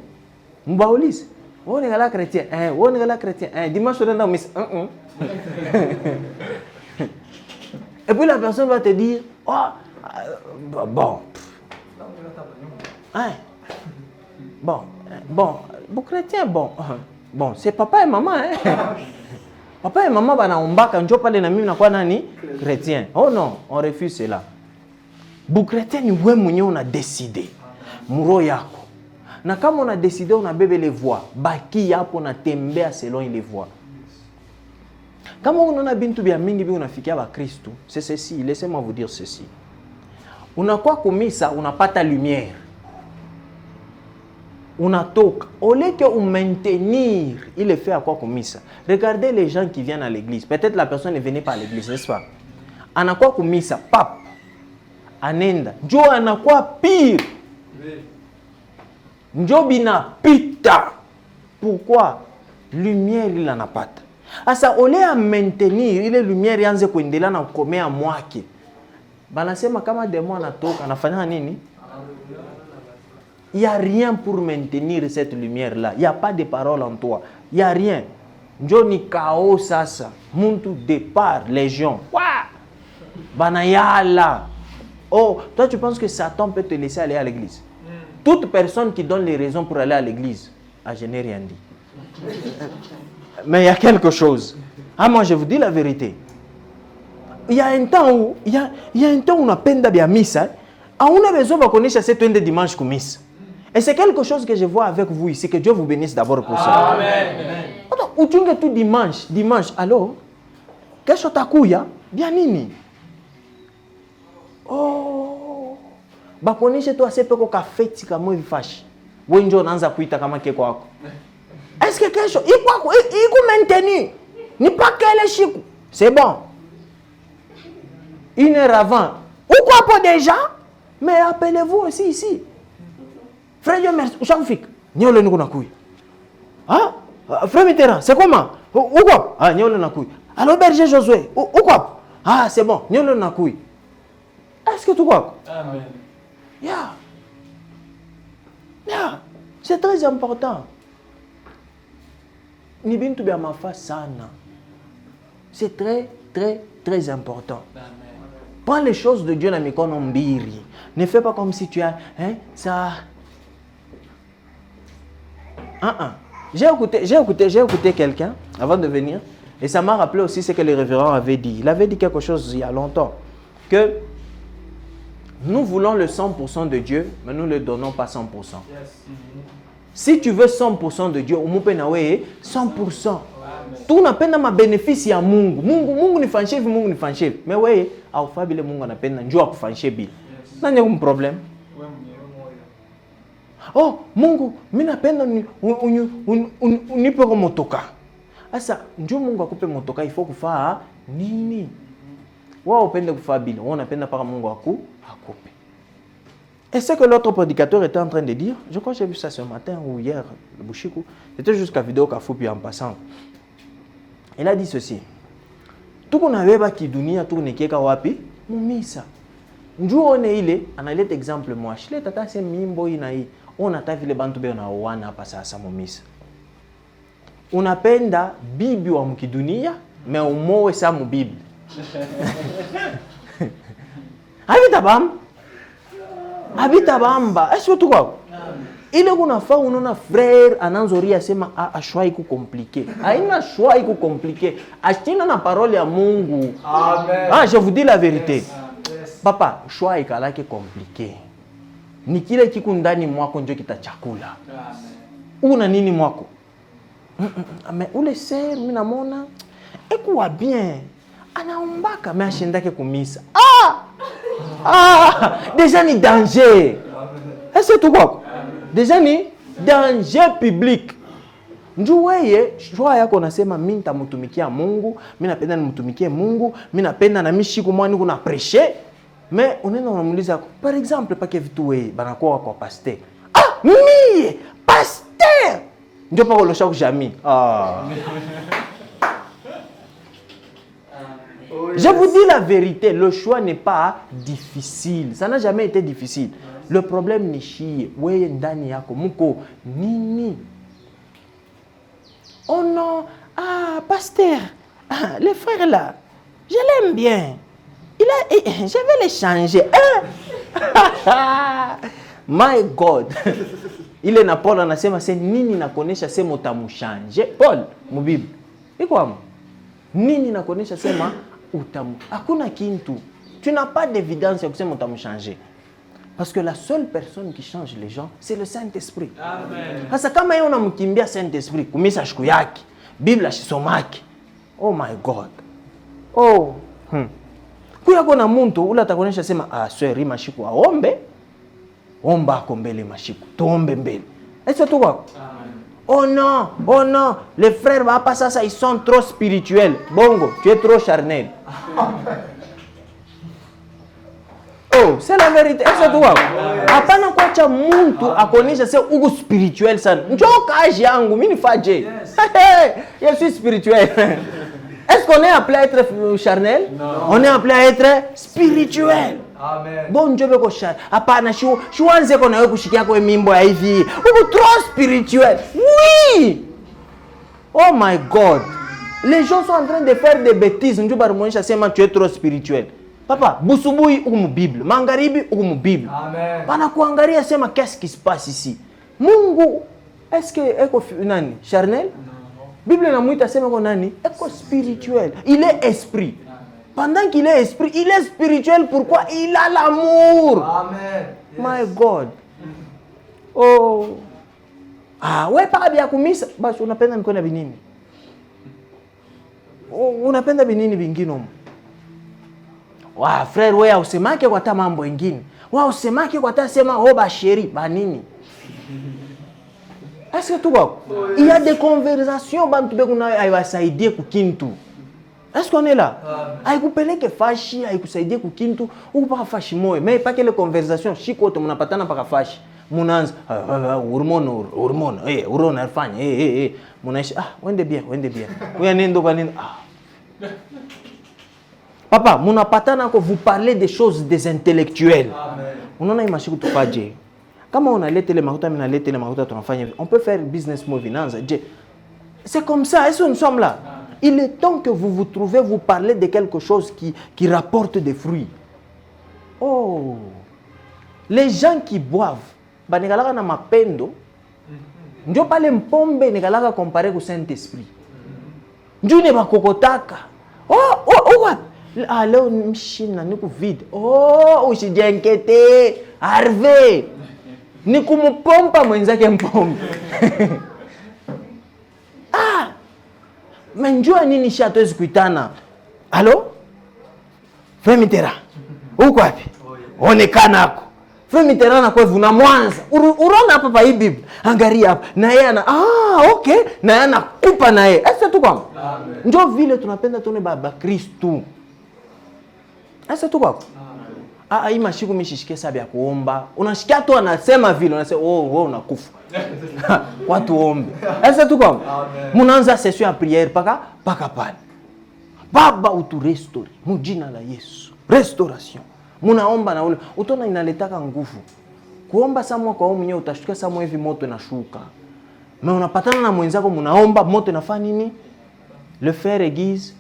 Mbaulise. On est là chrétien. On est là chrétien. Dimanche on est dans miss. Et puis la personne va te dire bon. Bon chrétien bon, c'est papa et maman Papa et maman banaombaka njo pale na mimi na kwa nani chrétien. Oh non, on refuse cela. Bu chrétien ni wewe mwenyewe una décider. Muro yako. Na kama una décider unabebe les voies, baki hapo na tembea selon les voies. Kama unaona bintu bia mingi bi unafikia ba Kristo, c'est ceci, laissez-moi vous dire ceci. Unakuwa kumisa unapata lumière. Unatoka, au lieu que maintenir, il est fait à quoi kumisa. Regardez les gens qui viennent à l'église. Peut-être la personne ne venait pas à l'église, n'est-ce pas? Anakuwa kumisa, pap, anenda. Njo anakuwa pire. Njo bina pita. Pourquoi? Lumière il en a pas. Asa au lieu à maintenir, il est lumière yanze kuendelea na kukomea mwake. Banasema kama demo anatoka, anafanya nini? Il n'y a rien pour maintenir cette lumière-là. Il n'y a pas de parole en toi. Il n'y a rien. Njoni chaos sasa. Muntu départ, légion. Wa! Banayala. Oh, toi tu penses que Satan peut te laisser aller à l'église? Toute personne qui donne les raisons pour aller à l'église, je n'ai rien dit. Mais il y a quelque chose. Moi je vous dis la vérité. Il y a un temps où on a peine d'abia missa. On a besoin de connaître cette une de dimanche comme missa. Et c'est quelque chose que je vois avec vous ici, que Dieu vous bénisse d'abord pour ça. Amen. Ou tu es tout dimanche, alors, qu'est-ce que tu as kouya? Bien nini? Oh, bah connaissez toi c'est peu qu'on a fait si comme il fâche. Wenjo nanza kuita kama keko wako. Est-ce que quelque chose, il maintenir, ni pas qu'elle est chic, c'est bon. 1 heure avant, ou quoi pas déjà? Mais appelez-vous aussi ici. Frère Dieu merci, Chaoufik, nyole niko nakuy. Ah, frère Mitterrand, c'est comment? Ou quoi? Ah, nyole nakuy. Alors berger Josué, ou quoi? Ah, c'est bon, nyole nakuy. Est-ce que tu crois? Amen. Yeah. C'est très important. Ni bintu bia mafa sana. C'est très très très important. Amen. Prends les choses de Dieu dans mes mbiri. Ne fais pas comme si tu as ça. J'ai écouté quelqu'un avant de venir et ça m'a rappelé aussi ce que le révérend avait dit. Il avait dit quelque chose il y a longtemps, que nous voulons le 100% de Dieu, mais nous ne le donnons pas 100%. Yes. Si tu veux 100% de Dieu, 100%. Tout n'a pas de bénéfice à Mungu. Mungu ni fanché, Mungu ni fanché. Mais oui, au fabile Mungu na peine njoo kufanché bi. Nani un problème? Oh, Mungu, mimi napenda unipe kwa motoka. Sasa njoo Mungu akupe motoka, il faut kufaa nini? Wao upende kufaa bila, wao unapenda paka Mungu akupe. Et ce que l'autre prédicateur était en train de dire, je crois que j'ai vu ça ce matin ou hier, le Bouchikou, c'était jusqu'à vidéo Kafou puis en passant. Il a dit ceci. Tout qu'on avait pas qui dunia tout ne keka wapi, mumisa. Njoo one ile, analeta exemple moi, shile tata se mimbo inai. On a vile bantu be na wana hapa sasa mumisa. Unapenda bibi wa mkidunia, me umowe sa mubibi. Habita bamba. Est-ce que tu vois? Il est qu'on a fait un frère ananzoria sema a choix iko compliqué. Aina choix iko compliqué. Achina na parole ya Mungu. Amen. Je vous dis la vérité. Yes. Papa, choix ikala ki compliqué. Ni kile kiko ndani mwako ndio kitachakula. Amen. Una nini mwako? Mais ule ser mimi namona ekuwa bien. Anaombaka mais ashindake kumisa. Déjà ni danger. Est-ce que tu vois? Déjà ni danger public. Njuweye, shwa yako nasema mimi nitamutumikia Mungu, mimi napenda nimtumikie Mungu, mimi napenda na mishiku mwani kuna prêcher. Mais unaenda unamuuliza par exemple pas que vitu wewe banakuwa kwa pasteur. Mimi pasteur. Ndio pa kolosha kujami. Je vous dis la vérité, le choix n'est pas difficile. Ça n'a jamais été difficile. Le problème n'est chier. Weye ndani yako muko nini? Oh non, pasteur, le frère là, je l'aime bien. Je vais le changer. My God. Il est na Paul anasema se nini nakonesha sema utamushange. Paul, mubibi. Iko hapo. Nini nakonesha sema utamu. Hakuna kintu. Tu n'as pas d'évidence ya kusema utamushange. Parce que la seule personne qui change les gens, c'est le Saint-Esprit. Amen. Sasa kama yeye unamkimbia Saint-Esprit, kumisa shiku yake, Biblia shisomaki. Oh my God. Oh. Kuya kuna muntu ula atakonesha sema sweri mashiku aombe. Omba ako mbele mashiku. Tuombe mbele. Est-ce que tu vois? Oh non, les frères papa ça ils sont trop spirituels. Bongo, tu es trop charnel. Oh, c'est la vérité. Est-ce que tu vois? Hapana kuacha muntu akonesha sema uko spirituel sana. Njoo kazi yangu mimi nifaje. Je suis spirituel. Est-ce qu'on est appelé à être charnel? Non. On est appelé à être spirituel. Amen. Bon Dieu beko shar. Hapana shuanze kona wewe kushikia kwa mimbo ya hivi. Uko trop spirituel. Oui. Oh my God. Les gens sont en train de faire des bêtises. Njoo barumuonyesha sema tu es trop spirituel. Papa, busubui uko mu Bible. Magharibi uko mu Bible. Amen. Bana kuangalia sema qu'est-ce qui se passe ici? Mungu est-ce que eko nani? Charnel? Bible inamuita sema kwa nani? Eko spirituel. Il est esprit. Pendant qu'il est esprit, il est spirituel. Pourquoi? Il a l'amour. Amen. Yes. My God. Oh. Wewe paka bia kumisa, basi unapenda nikona binini? Unapenda binini vingine? Frère, wewe usemake kwa ta mambo mengine. Wewe usemake kwa ta sema basheri, banini? Est-ce que tu vois? Il y a des conversations bantu bekuna aiwasaidie kukintu. Est-ce qu'on est là? Haikupeleke fashi, haikusaidie kukintu, ukupaka fashi moyo. Mais pas que les conversations, shiko to mnapatana paka fashi. Munaanza hormone, urona afanye, munaishi wende bien. Wewe nendo kwa nini? Papa, munapatana ko vous parlez des choses des intellectuels. Amen. Unaona imashiku tufaje. Kama unaleta ile mafuta, mimi naleta ile mafuta, tunafanya on peut faire business move finanza. C'est comme ça, est-ce que nous sommes là? Amen. Il est temps que vous trouvez, vous parlez de quelque chose qui rapporte des fruits. Oh, les gens qui boivent, banigalaka na mapendo, ndio pale mpombe nigalaka comparé au Saint-Esprit. Ndio ne bakokotaka. Oh, leo mshina niku vide. Usijenkete, Harvey. Ni kumupompa mwenzake mpombe. Menjua nini shatoezi kuitana? Alo? Frère Mitterrand. Uko wapi? Onekana hako. Frère Mitterrand na kwevu na Mwanza. Urona hapa pa hii Biblia. Angalia hapa. Na yeye ana okay. Na yeye anakupa na yeye. Est-ce tu kwa? Amen. Ndio vile tunapenda tuone baba Kristo. Est-ce tu kwa? Hii mashiku mishishike sabi ya kuomba. Unashikia tu anasema vile, unasema wewe unakufa. Kwa tuombe. Est-ce tu kwa? Munaanza session ya prière paka pale. Baba utu restore mujina la Yesu. Restauration. Munaomba na ule utona inaletaka nguvu. Kuomba samwa kwa wewe mwenyewe utashuka samwa hivi moto inashuka. Mais unapatana na mwenzako munaomba moto inafanya nini? Le faire aiguise.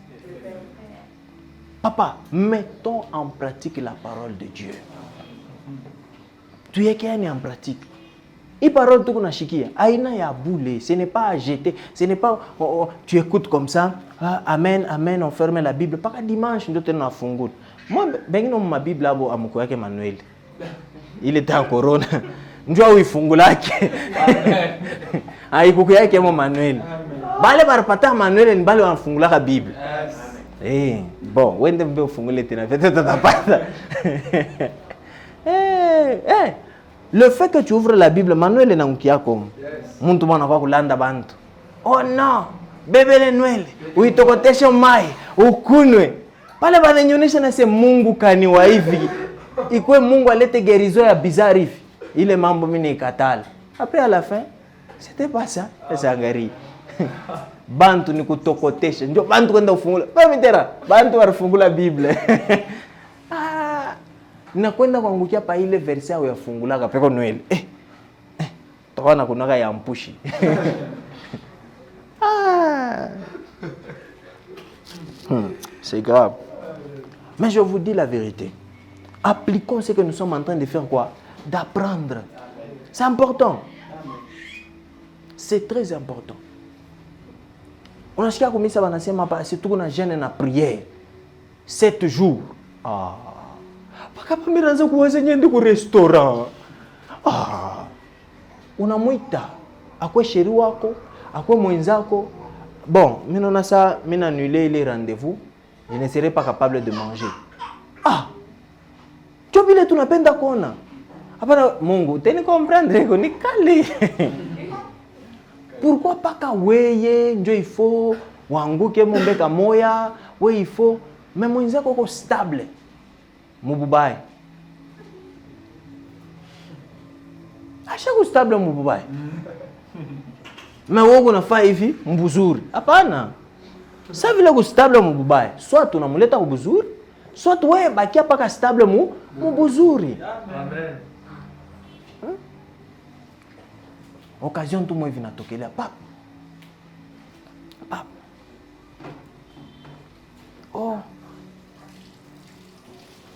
Papa, mettons en pratique la parole de Dieu. Tu es qu'elle est en pratique. Et parole tu kunashikia, aina ya boule, ce n'est pas à jeter, ce n'est pas tu écoutes comme ça, amen, on ferme la Bible, pas qu'à dimanche ndio tena fungua. Moi bengine ma Bible abo amuko yake Manuel. Il était en corona. Njoo uifungulake. Haikuku yake mo Manuel. Bale barapata Manuel ni bale wanafungulaka Bible. Bon, wende mbe ufungule tena peut-être tatapata. Le fait que tu ouvres la Bible, Manuel na unkia comme. Muntu mwana kwa kulanda bantu. Oh non, bebele Noel, uitokoteshe mai, ukunwe. Pale bananyonyesha na se Mungu kaniwa hivi. Ikwe Mungu alete guérison ya bizarre hivi. Ile mambo mimi nikatala. Après à la fin, c'était pas ça, ça ngari. bantu ni kutokotesha. Ndio bantu kwenda kufungula. Baba mitera, bantu warifungula Biblia. Ninakwenda kuangukia pa ile verse yao yafungulaka peko Noel. Tokana kunaka ya mpushi. C'est grave. Mais je vous dis la vérité. Appliquons ce que nous sommes en train de faire quoi? D'apprendre. C'est important. C'est très important. On a chika komisa banasema pa c'est tout na jeûne na prière. 7 jours. Paka pamiranza kuwaza nyende ku restaurant. Unamuita akwe sheri wako, akwe mwenzako. Bon, maintenant ça, m'a annulé les rendez-vous. Je ne serai pas capable de manger. Tu vile tunapenda kuona. Hapana Mungu, teni comprendre ko ni kali. Pourquoi pas ka weye njo il faut wanguke mombeka moya, we il faut mais mwenzako ko stable. Mububai. Acha ku stable mububai. Mais wewe unafaa hivi mbuzuri. Hapana. Sasa vile ku stable mububai. Soit tunamuleta kubuzuri, soit wewe bakia paka stable mubuzuri. Amen. Occasion tu mwe vinatokelea pap.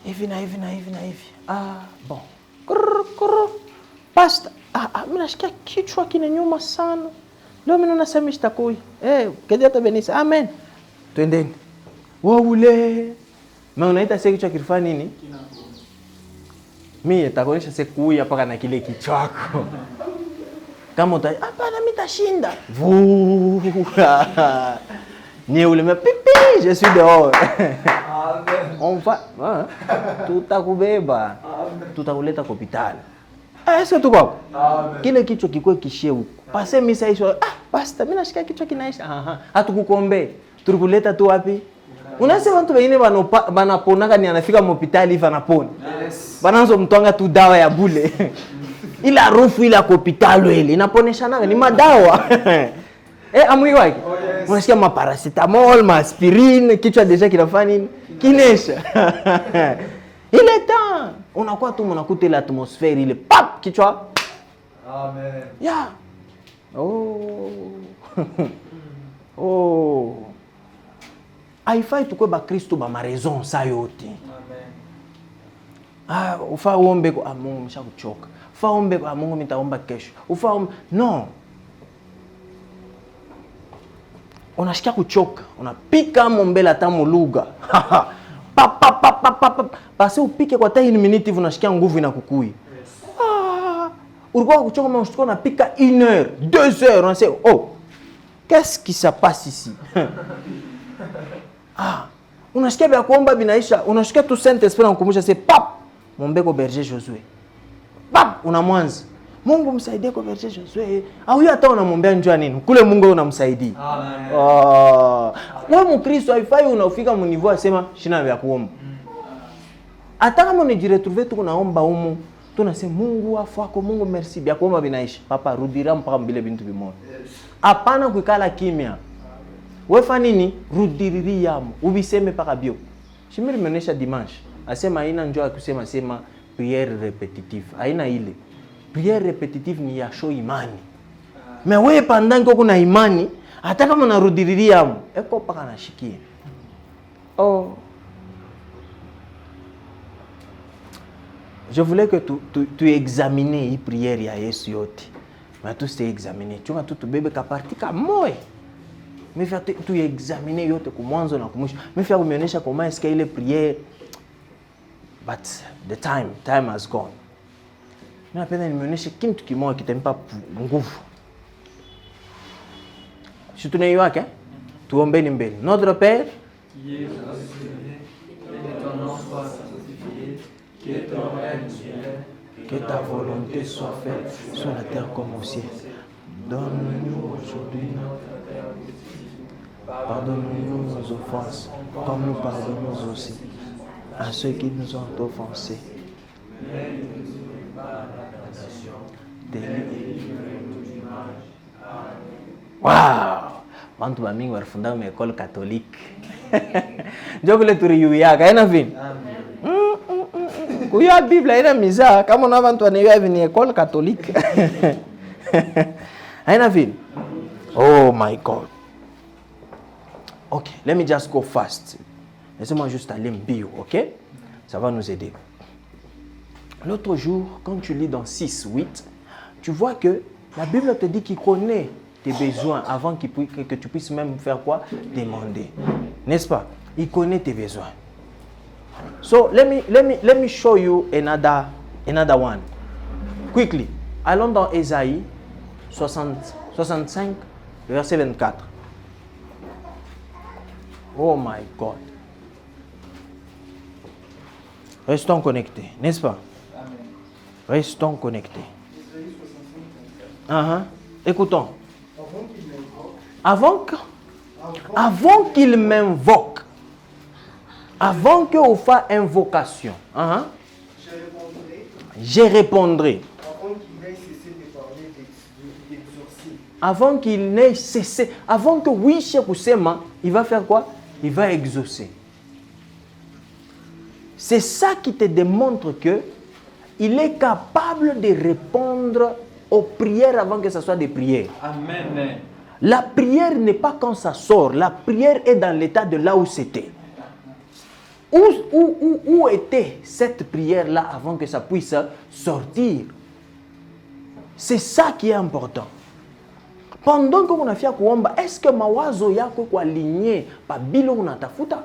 Hivi na hivi. Bon. Pasta. Mimi nasikia kichwa kinanyuma sana. Leo mimi nasema sitakui. Kadia tabenisa. Amen. Twendeni. Waule. Mimi unaita sasa kichwa kilifanya nini? Mimi nitakuonyesha sikuya paka na kile kichwa chako. Kama hapana mimi tashinda. Ni ule me pipi, je suis dehors. Amen. On va tutakubeba. Tutakuleta kwa hospitali. Est-ce que tu vois? Amen. Kile kichwa kikwe kishie huko. Pase misa hizo, basta mimi nashika kichwa kinaisha. Hatukukombe. Tulikuleta tu wapi? Unasema watu wengine wanaponaka ni anafika hospitali hivi anapona. Yes. Wanaanza mtwanga tu dawa ya bule. Ila harufu ile ya hospitali ile inaponesha nanga ni madawa. Amui wake. Yes. Unasikia maparacetamol, aspirin, kichwa deja kinafanya nini? Kinesha. Ile temps unakuwa tu mnakuta ile atmosfera ile pap kichwa. Amen. Yeah. Haifai tukwe ba Kristo ba raison sa yote. Amen. Ufa uombe kwa Mungu mshakuchoka. Ufa uombe kwa Mungu nitaomba kesho. No. Unashikia kuchoka, unapika mbele hata muluga. Basi upike kwa 10 minutes hivi unashikia nguvu inakukui. Ulikuwa kuchoka mais unashtuka unapika 1 heure, 2 heures, unasema qu'est-ce qui se passe ici? Unashikia vya kuomba binaisha, unashikia tu Saint-Esprit anakukumbusha c'est pap, Mombeko berger Josué. Pap, unamwanza. Mungu msaidie kwa berger Josué. Au hiyo hata unamwombea njoo nini? Kule Mungu unamsaidia. Amen. Wewe Mkristo haifai unafika mu niveau asema shina vya kuomba. Hata kama unajiretrouver tu unaomba humu, tunasema Mungu afako, Mungu merci bya kuomba binaisha. Papa rudira mpaka mbile bintu bimoja. Hapana kuikala kimya. Wewe fanya nini? Rudiriria ubiseme paka bio. Shimiri menesha dimanche. Asema haina njoo akusema sema prière répétitive. Haina ile. Prière répétitive ni ya show imani. Mais wewe pendant que kuna imani, hata kama unarudiriria eko paka nashikia. Je voulais que tu examines hii prière ya Yesu yote. Mais tu sais examiner. Tu vas tout bebe ka parti ka moyo. Mais faire tu examiner yote kwa mwanzo na kumwisho. Mais faire kuonyesha comment est-ce ile prière. But the time has gone. Mimi napenda nimeonyeshe kitu kimoja kitampa nguvu. Si tunaiyo yake, tuombeni mbele. Notre Père, que ta volonté soit faite sur la terre comme au ciel. Donne-nous aujourd'hui notre pain quotidien. Pardonne-nous nos offenses, comme nous pardonnons aussi à ceux qui nous ont offensés. Wow! bantu bamingi walifunda mu école catholique. Ndio kule tuliyuyaka ina vini. Kuya Biblia ina miza kama na bantu wanayo ni école catholique. Ina vini. Oh my God. Ok, let me just go fast. Laissez-moi juste aller bio, ok? Ça va nous aider. L'autre jour, quand tu lis dans 6:8, tu vois que la Bible te dit qu'il connaît tes besoins avant que tu puisses même faire quoi? Demander. N'est-ce pas? Il connaît tes besoins. So let me show you another one. Quickly. Allons dans Ésaïe 65, verset 24. Oh my God. Restons connectés, n'est-ce pas? Amen. Restons connectés. Isaïe 65, 24. Écoutons. Avant qu'il m'invoque, Avant qu'il m'invoque, avant que vous fasse invocation, je répondrai. Avant qu'il n'ait cessé de parler d'exorcer. Avant que oui, Cheikh Oussema, il va faire quoi? Il va exaucer. C'est ça qui te démontre que il est capable de répondre aux prières avant que ce soit des prières. Amen. La prière n'est pas quand ça sort. La prière est dans l'état de là où c'était. Où était cette prière-là avant que ça puisse sortir? C'est ça qui est important. Pendant que on a fait kuomba, est-ce que mawazo yako kwa aligné pa bilo unatafuta?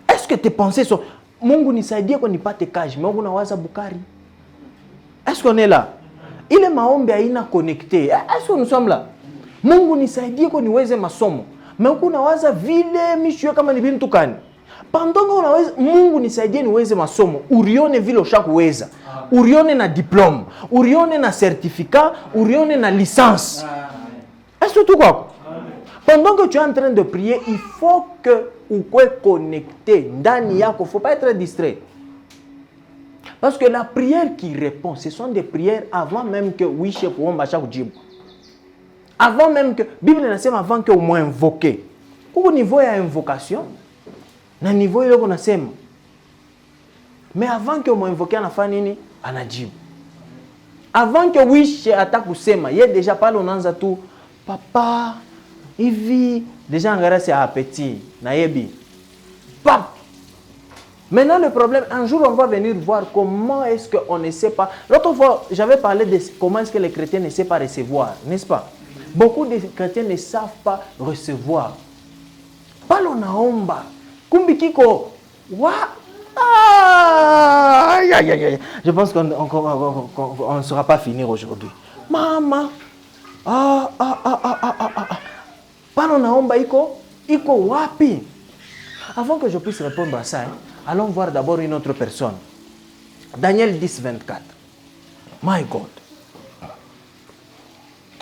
Est-ce que tes pensées sont Mungu nisaidie kwa nipate kazi, Mungu nawaza bukari? Est-ce qu'on est là? Ile maombi haina connecté. Est-ce que nous sommes là? Mungu nisaidie kwa niweze masomo. Mungu nawaza vile mishwe kama ni bintu kani. Pendant que unaweza Mungu nisaidie niweze masomo, urione vile ushakuweza. Urione na diplôme, urione na certificat, urione na licence. Est-ce que tout quoi? Pendant que tu es en train de prier, il faut que tu sois connecté. Ndani yako, faut pas être distrait. Parce que la prière qui répond, ce sont des prières avant même que oui, chef ou avant même que Bible nasema avant que vous invoquez. Au niveau ya invocation, na niveau ile qu'on nasema. Mais avant que vous invoquez anafanya nini? Anajibu. Avant que wish atakusema, yeye déjà pale unaanza tu papa hivi déjà ngara c'est appétit na yebi. Pap. Maintenant le problème, un jour on va venir voir comment est-ce qu'on ne sait pas. L'autre fois, j'avais parlé de comment est-ce que les chrétiens ne savent pas recevoir, n'est-ce pas? Beaucoup de chrétiens ne savent pas recevoir. Palo naomba. Kumbi kiko wa je pense qu'on ne saura pas finir aujourd'hui. Maman. Pano naomba iko wapi? Avant que je puisse répondre à ça, allons voir d'abord une autre personne. Daniel 10, 24. My God.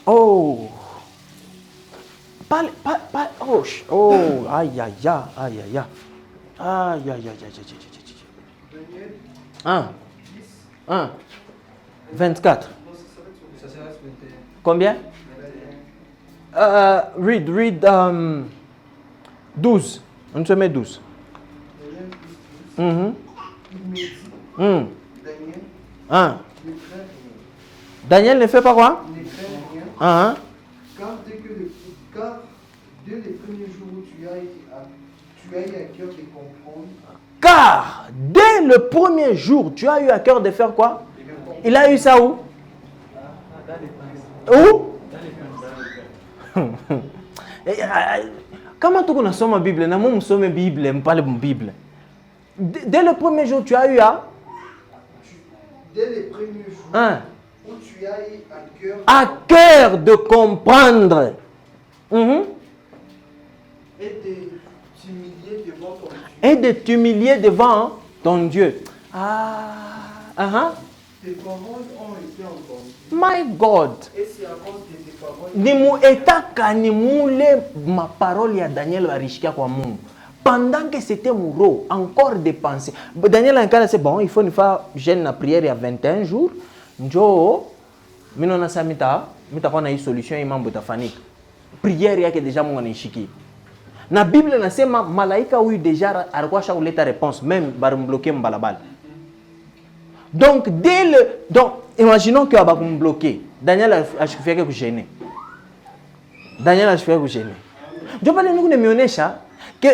Oh. Oh, aïe, aïe, aïe, aïe, aïe, aïe. 1, 24. Combien? Read 12. On se met 12. Daniel ne fait pas quoi? Il ne fait rien. Car dès les premiers jours où tu as eu à cœur de comprendre. Car dès le premier jour, tu as eu à cœur de faire quoi? Il a eu ça où? Où? Comment tu connais la Bible? Nous sommes la Bible, nous parlons de la Bible. Dès le premier jour, tu as eu à? Dès les premiers jours où tu as eu à cœur de comprendre. Et de t'humilier devant ton Dieu. Tes paroles ont été entendues. My God. Et c'est à cause de tes paroles. Ma parole ya Daniel Barishikia kwa Mungu. Pendant que c'était mon rôle, encore de penser. Daniel a dit, c'est bon, il faut une fois jeûne la prière il y a 21 jours. Njo, minona samita, mita kwa na une solution imam botafanique. prière yake déjà Mungu anaishikia. Na Bible nasema malaika huyu déjà alikuwa shakuleta réponse même barumbloquer mbalabala. Donc imaginons que va bloquer. Daniel a fait que gêner. Daniel a fait que gêner. Je parle nous nimeonyesha que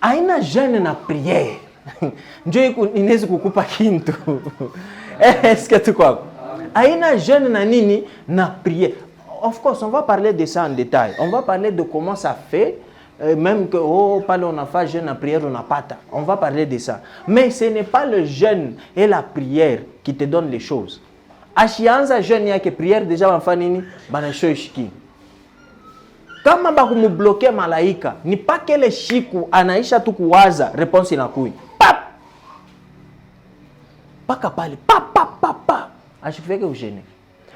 aina jeune na prière. Ndio inaweza kukupa kintu. Est-ce que tu crois? Aina jeune na nini na prière. Of course, on va parler de ça en détail. On va parler de comment ça fait. Même que, on a fait jeûne à prière, on n'a pas ta. On va parler de ça. Mais ce n'est pas le jeûne et la prière qui te donnent les choses. Ashianza jeûne et la prière, déjà, on fait nini? Kama bakumu bloquer malaika, ni pas que le shiku anaisha tu kuwaza, réponse inakui. Pap! Paka pale, pap, pap, pap, pap. Ashifie que vous gênez.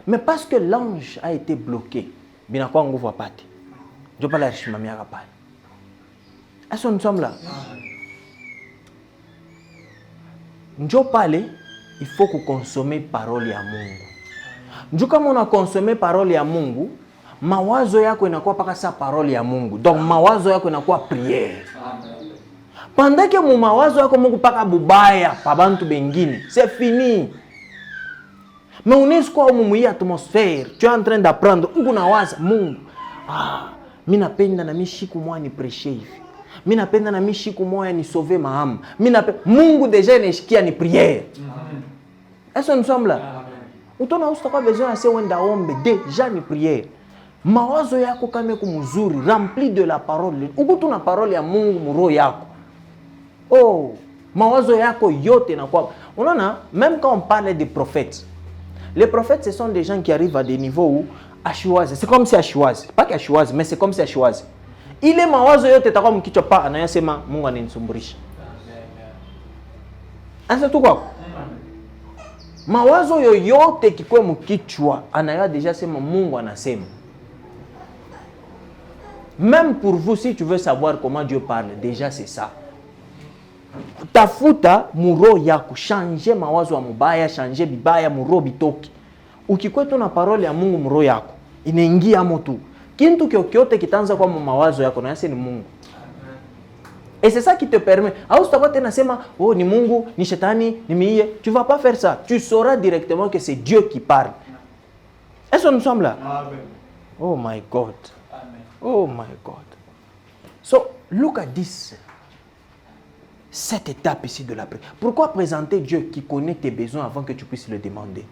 Mais parce que l'ange a été bloqué, bien quoi on ne voit pas. Je ne parle pas de ma mère. Est-ce que nous sommes là? Je parle, il faut que consommer parole ya Mungu. Ndio kama una consommer parole ya Mungu, mawazo yako inakuwa paka sa parole ya Mungu. Donc mawazo yako inakuwa prière. Pendant que mon mawazo yako Mungu paka bubaya pa bantu bengine, c'est fini. Mais on est quoi au atmosphère, tu es en train d'apprendre, uko nawaza Mungu. Mimi napenda na mimi shiku moja ni prêcher hivi. Mimi napenda na mimi shiku moja ni sauver mahamu. Mimi napenda Mungu déjà nishikia ni prière. Est-ce que nous sommes là? Utona usitakuwa besoin ya wenda ombe, déjà ni prière. Mawazo yako kama yako mzuri, rempli de la parole. Uko tuna parole ya Mungu muro yako. Oh, mawazo yako yote na kwa. Unaona, même quand on parle des prophètes, les prophètes, ce sont des gens qui arrivent à des niveaux où Ashiwazi, c'est comme si Ashiwazi, pas qu'Ashiwazi, mais c'est comme si Ashiwazi. Il est mawazo yote takwa mkichwa pa anayasema Mungu ananisumburisha. Asa tu kwa? Mawazo yoyote kikwe mkichwa anaya déjà sema Mungu anasema. Même pour vous, si tu veux savoir comment Dieu parle, déjà c'est ça. Tafuta muro yako, changer mawazo ya mubaya, changer bibaya muro bitoki. Ukikwetu na parole ya Mungu muro yako, inaingia amo tu. Kintu kyote kitanza kwa mawazo yako na yase ni Mungu. Et c'est ça qui te permet. Au sitakuwa tena sema, oh ni Mungu, ni shetani, ni miye. Tu vas pas faire ça. Tu sauras directement que c'est Dieu qui parle. Est-ce que nous sommes là? Amen. Oh my God. Amen. Oh my God. So, look at this. Cette étape ici de la prière. Pourquoi présenter Dieu qui connaît tes besoins avant que tu puisses le demander?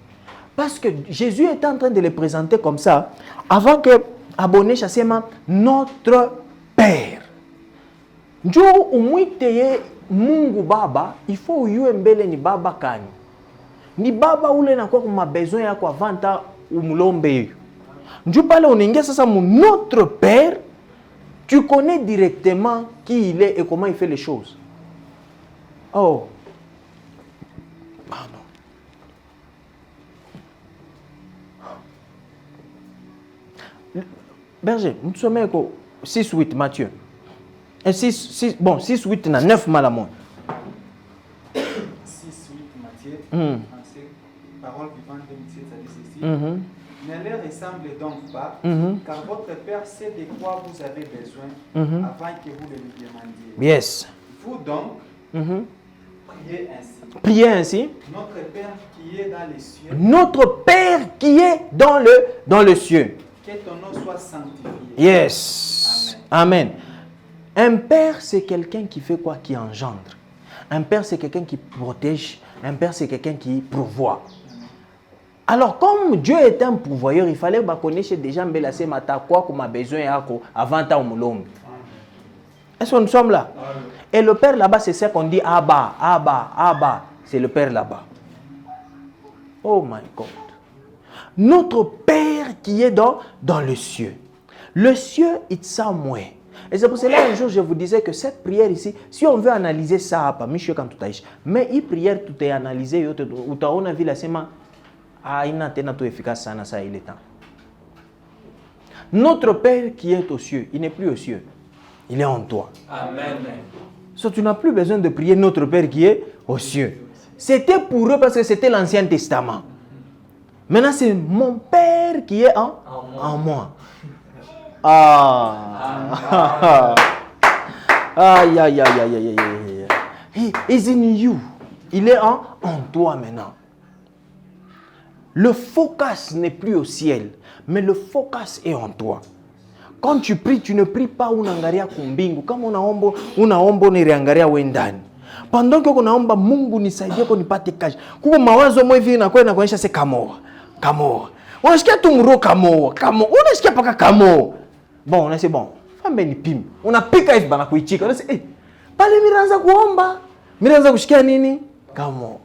Parce que Jésus est en train de les présenter comme ça avant que abonné chassema notre Père. Dieu umwiteye Mungu Baba, il faut uyue mbele ni Baba kani. Ni Baba ule na kwa kuma besoin yako avant ta umulombe. Dieu pale unaingia sasa notre Père, tu connais directement qui il est et comment il fait les choses. Oh, pardon. Berger, nous sommes à 6-8 Matthieu. 6-8 na 9 malamon. 6-8 Matthieu. Parole vivante de Michel, ça dit ceci. Ne leur ressemble donc pas, car votre Père sait de quoi vous avez besoin avant que vous le lui demandiez. Yes. Vous donc, priez ainsi. Priez ainsi. Notre Père qui est dans les cieux. Notre Père qui est dans le cieux. Que ton nom soit sanctifié. Yes. Amen. Un père, c'est quelqu'un qui fait quoi? Qui engendre. Un père, c'est quelqu'un qui protège. Un père, c'est quelqu'un qui pourvoit. Alors, comme Dieu est un pourvoyeur, il fallait connaître déjà Mbelase Mata quoi comme a besoin avant ta umulombe. Est-ce que nous sommes là? Et le père là-bas, c'est ça qu'on dit Abba, Abba, Abba. C'est le père là-bas. Oh my God. Notre Père qui est dans le cieux. Le cieux, it's somewhere. Et c'est pour cela un jour je vous disais que cette prière ici, si on veut analyser ça, mais une prière tout est analysé, ou tu as vu la semaine, il n'a pas efficace ça il est temps. Notre Père qui est aux cieux, il n'est plus aux cieux, il est en toi. Amen. So, tu n'as plus besoin de prier notre Père qui est aux cieux. C'était pour eux parce que c'était l'Ancien Testament. Maintenant, c'est mon Père qui est en moi. Ah. Aïe, aïe, aïe, aïe, aïe, aïe. He is in you. Il est en toi maintenant. Le focus n'est plus au ciel, mais le focus est en toi. Quand tu pries, tu ne pries pas unaangalia kumbingu. Kama unaomba unaiangalia wendani. Pendant que unaomba Mungu nisaidie kwa nipate kazi. Kuko mawazo mwe hivi inakuwa inakuonyesha se kamoa. Unasikia tu mro kamoa. Unasikia paka kamoa. Bon, on c'est bon. Fambe ni pime. Unapika hivi bana kuichika. Unasema pale miraanza kuomba. Miraanza kushikia nini? Kamoa.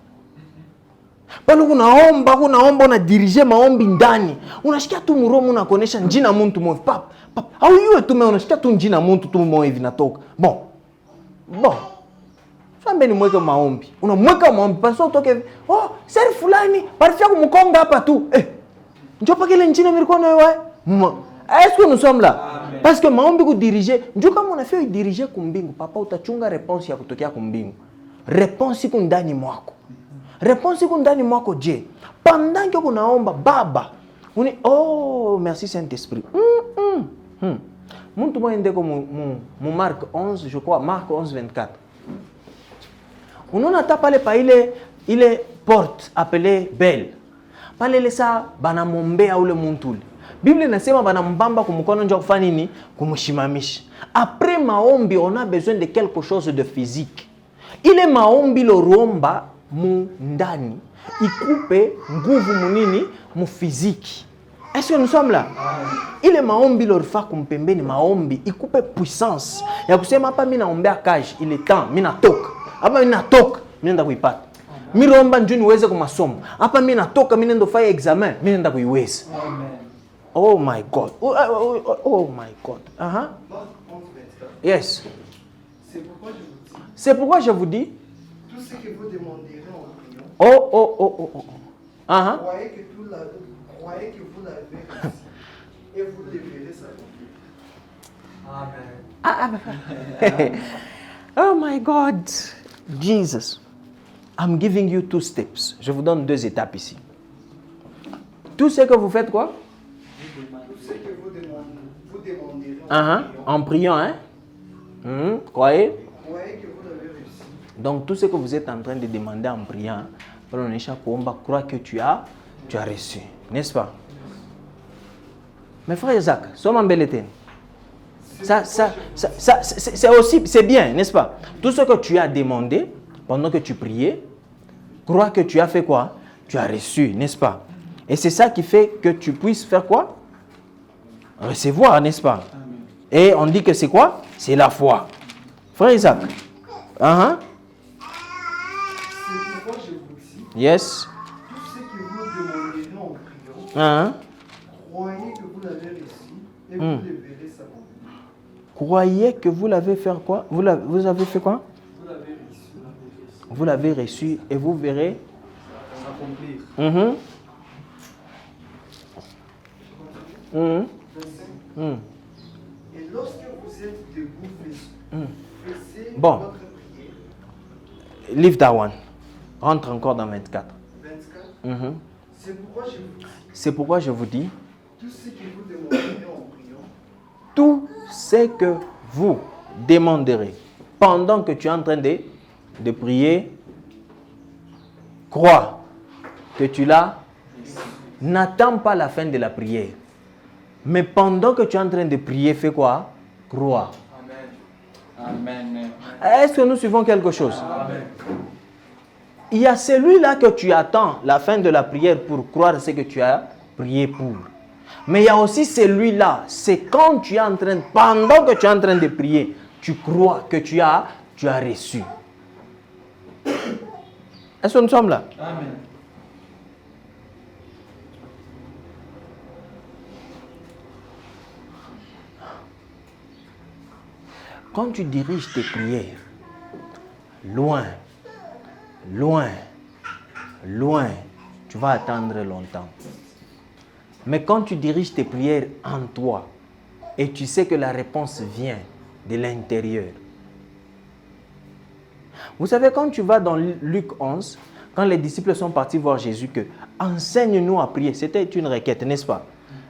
Pale unaomba unadirige maombi ndani. Unasikia tu mromo unakonesha njina muntu mwe pap. Au yue tu unasikia tu njina muntu tu mwe hivi natoka. Bon. Fambe ni mweke maombi. Unamweka maombi parce utoke seri fulani parfia kumkonga hapa tu. Njoo pa kile njina milikuwa na wewe. Est-ce que nous sommes là? Amen. Parce que maombi kudirige, njoo kama unafia udirige kumbingu, papa utachunga réponse ya kutokea kumbingu. Réponse iko ndani mwako. Réponse iko ndani mwako je. Pendant que unaomba baba, merci Saint-Esprit. Muntu mmoja ndeko mu Marc 11, je crois Marc 11:24. Unaona hata pale pa ile porte appelée Belle. Pale lesa banamombea ule muntu ule. Biblia inasema banambamba kumkono njoo kufanya nini? Kumshimamisha. Après maombi, on a besoin de quelque chose de physique. Ile maombi loromba mu ndani ikupe nguvu munini mu physique. Est-ce que nous sommes là? Ile maombi lorifa kumpembeni maombi ikupe puissance ya kusema hapa mimi naombea kazi ile temps mimi natoka. Hapa mimi natoka mimi naenda kuipata. Mimi romba njoo niweze kwa masomo. Hapa mimi natoka mimi nenda kufanya examen mimi naenda kuiweza. Amen. Oh my God. Oh my God. Yes. C'est pourquoi je vous dis. Tout ce que vous demanderez en priant. Croyez que vous l'avez reçu et vous le verrez s'accomplir. Amen. Oh my God. Jesus. I'm giving you 2 steps. Je vous donne 2 étapes ici. Tout ce que vous faites quoi? Tout ce que vous demanderez en priant. Hein? Croyez? Croyez que vous l'avez reçu. Donc tout ce que vous êtes en train de demander en priant, crois que tu as reçu. N'est-ce pas? Mes frères Isaac, somme en belletin. Ça, c'est aussi, c'est bien, n'est-ce pas? Tout ce que tu as demandé pendant que tu priais, crois que tu as fait quoi? Tu as reçu, n'est-ce pas? Et c'est ça qui fait que tu puisses faire quoi? Recevoir, n'est-ce pas? Et on dit que c'est quoi? C'est la foi. Frère Isaac. C'est pourquoi je vous dis. Yes. Tout ce que vous demanderez en priant, croyez que vous l'avez reçu et vous le verrez s'accomplir. Croyez que vous l'avez fait quoi? Vous avez fait quoi? Vous l'avez reçu. Vous l'avez reçu et vous verrez s'accomplir. Et lorsque vous êtes debout, faisez votre prière. Leave that one. Rentre encore dans 24. 24. C'est pourquoi je vous dis. Tout ce que vous demanderez en priant. Tout ce que vous demanderez pendant que tu es en train de prier, crois que tu l'as. N'attends pas la fin de la prière. Mais pendant que tu es en train de prier, fais quoi? Crois. Amen. Est-ce que nous suivons quelque chose? Amen. Il y a celui-là que tu attends la fin de la prière pour croire ce que tu as prié pour. Mais il y a aussi celui-là, c'est quand tu es en train, pendant que tu es en train de prier, tu crois que tu as reçu. Est-ce que nous sommes là? Amen. Quand tu diriges tes prières, loin, tu vas attendre longtemps. Mais quand tu diriges tes prières en toi et tu sais que la réponse vient de l'intérieur. Vous savez, quand tu vas dans Luc 11, quand les disciples sont partis voir Jésus, que enseigne-nous à prier. C'était une requête, n'est-ce pas?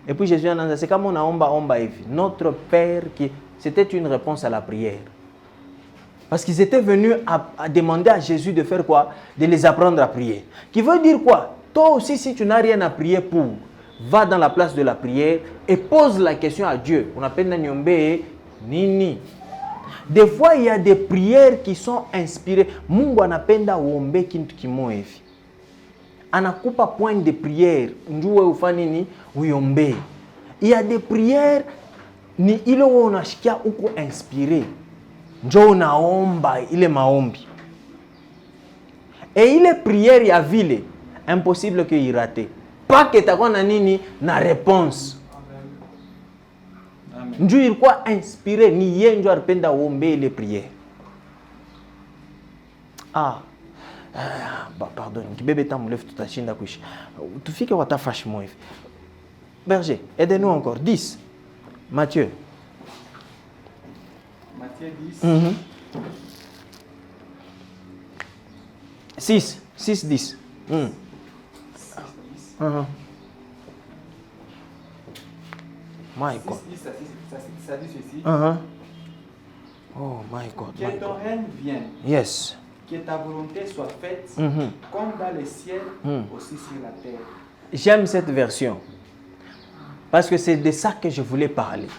Et puis Jésus a dit, c'est comme on a omba evi. Notre Père qui... C'était une réponse à la prière. Parce qu'ils étaient venus à demander à Jésus de faire quoi? De les apprendre à prier. Qui veut dire quoi? Toi aussi, si tu n'as rien à prier pour, va dans la place de la prière et pose la question à Dieu. On appelle Nanyombe Nini. Des fois, il y a des prières qui sont inspirées. Mungu anapenda uombe kintu kimoevi. Anakupa point de prière. Njue ufanini uyombe. Il y a des prières ni ile unashikia uko inspiré. Njo unaomba ile maombi. Et ile prière ya vile impossible que y rate. Pas que takuwa na nini na réponse. Njo ilikuwa inspiré ni yeye njo alipenda uombe ile prière. Pardon, kibebe tamulef tutashinda kuishi. Tufike watafash moiv. Berger, aidez-nous encore 10. Matthieu. Matthieu 10. 6, 10. 6, 10. My God. 6, 10, ça dit ceci. Oh my God. Que ton règne vienne. Yes. Que ta volonté soit faite comme dans le ciel, aussi sur la terre. J'aime cette version. Parce que c'est de ça que je voulais parler.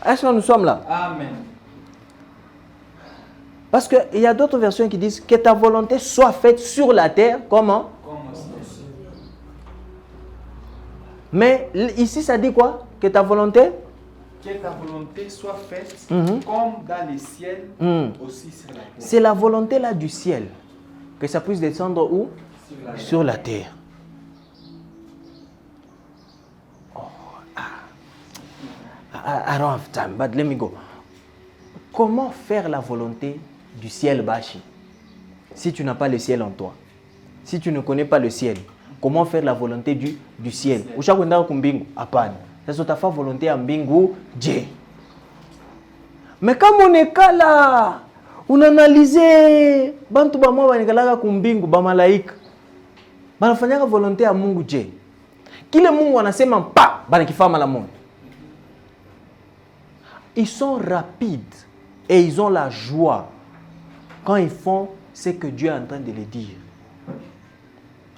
Est-ce que nous sommes là? Amen. Parce qu'il y a d'autres versions qui disent que ta volonté soit faite sur la terre. Comment? Comme au ciel. Mais ici, ça dit quoi? Que ta volonté? Que ta volonté soit faite comme dans le ciel, aussi sur la terre. C'est la volonté là du ciel. Que ça puisse descendre où? Sur la terre. I don't have time, but let me go. Comment faire la volonté du ciel, Bashi? Si tu n'as pas le ciel en toi. Si tu ne connais pas le ciel. Comment faire la volonté du ciel? Ushakwenda kumbingu? Hapana. Sasa utafa volonté ya mbingu je. Mais kama unekala unaanalize bantu bamwa banekalaka kumbingu ba malaika. Banafanyaka volonté ya Mungu je. Kile Mungu anasema pa banakifanya la Mungu. Ils sont rapides et ils ont la joie quand ils font ce que Dieu est en train de les dire.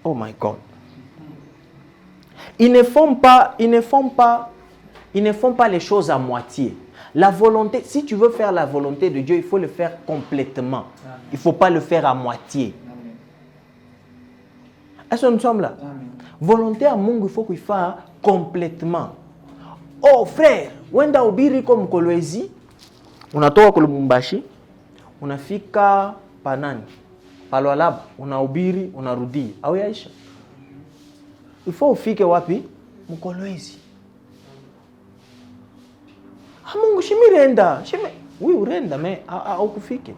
Oh my God. Ils ne font pas les choses à moitié. La volonté, si tu veux faire la volonté de Dieu, il faut le faire complètement. Il ne faut pas le faire à moitié. Est-ce que nous sommes là? Amen. Volonté à Mungu, il faut qu'il fasse complètement. Oh frère, wenda ubiri kwa Mkolwezi, unatoka kwa Lubumbashi, unafika Panani, Palwalaba, unahubiri, unarudi, au yaisha. Il faut ufike wapi? Mkolwezi. Mungu shimirenda, oui urenda mais haukufike.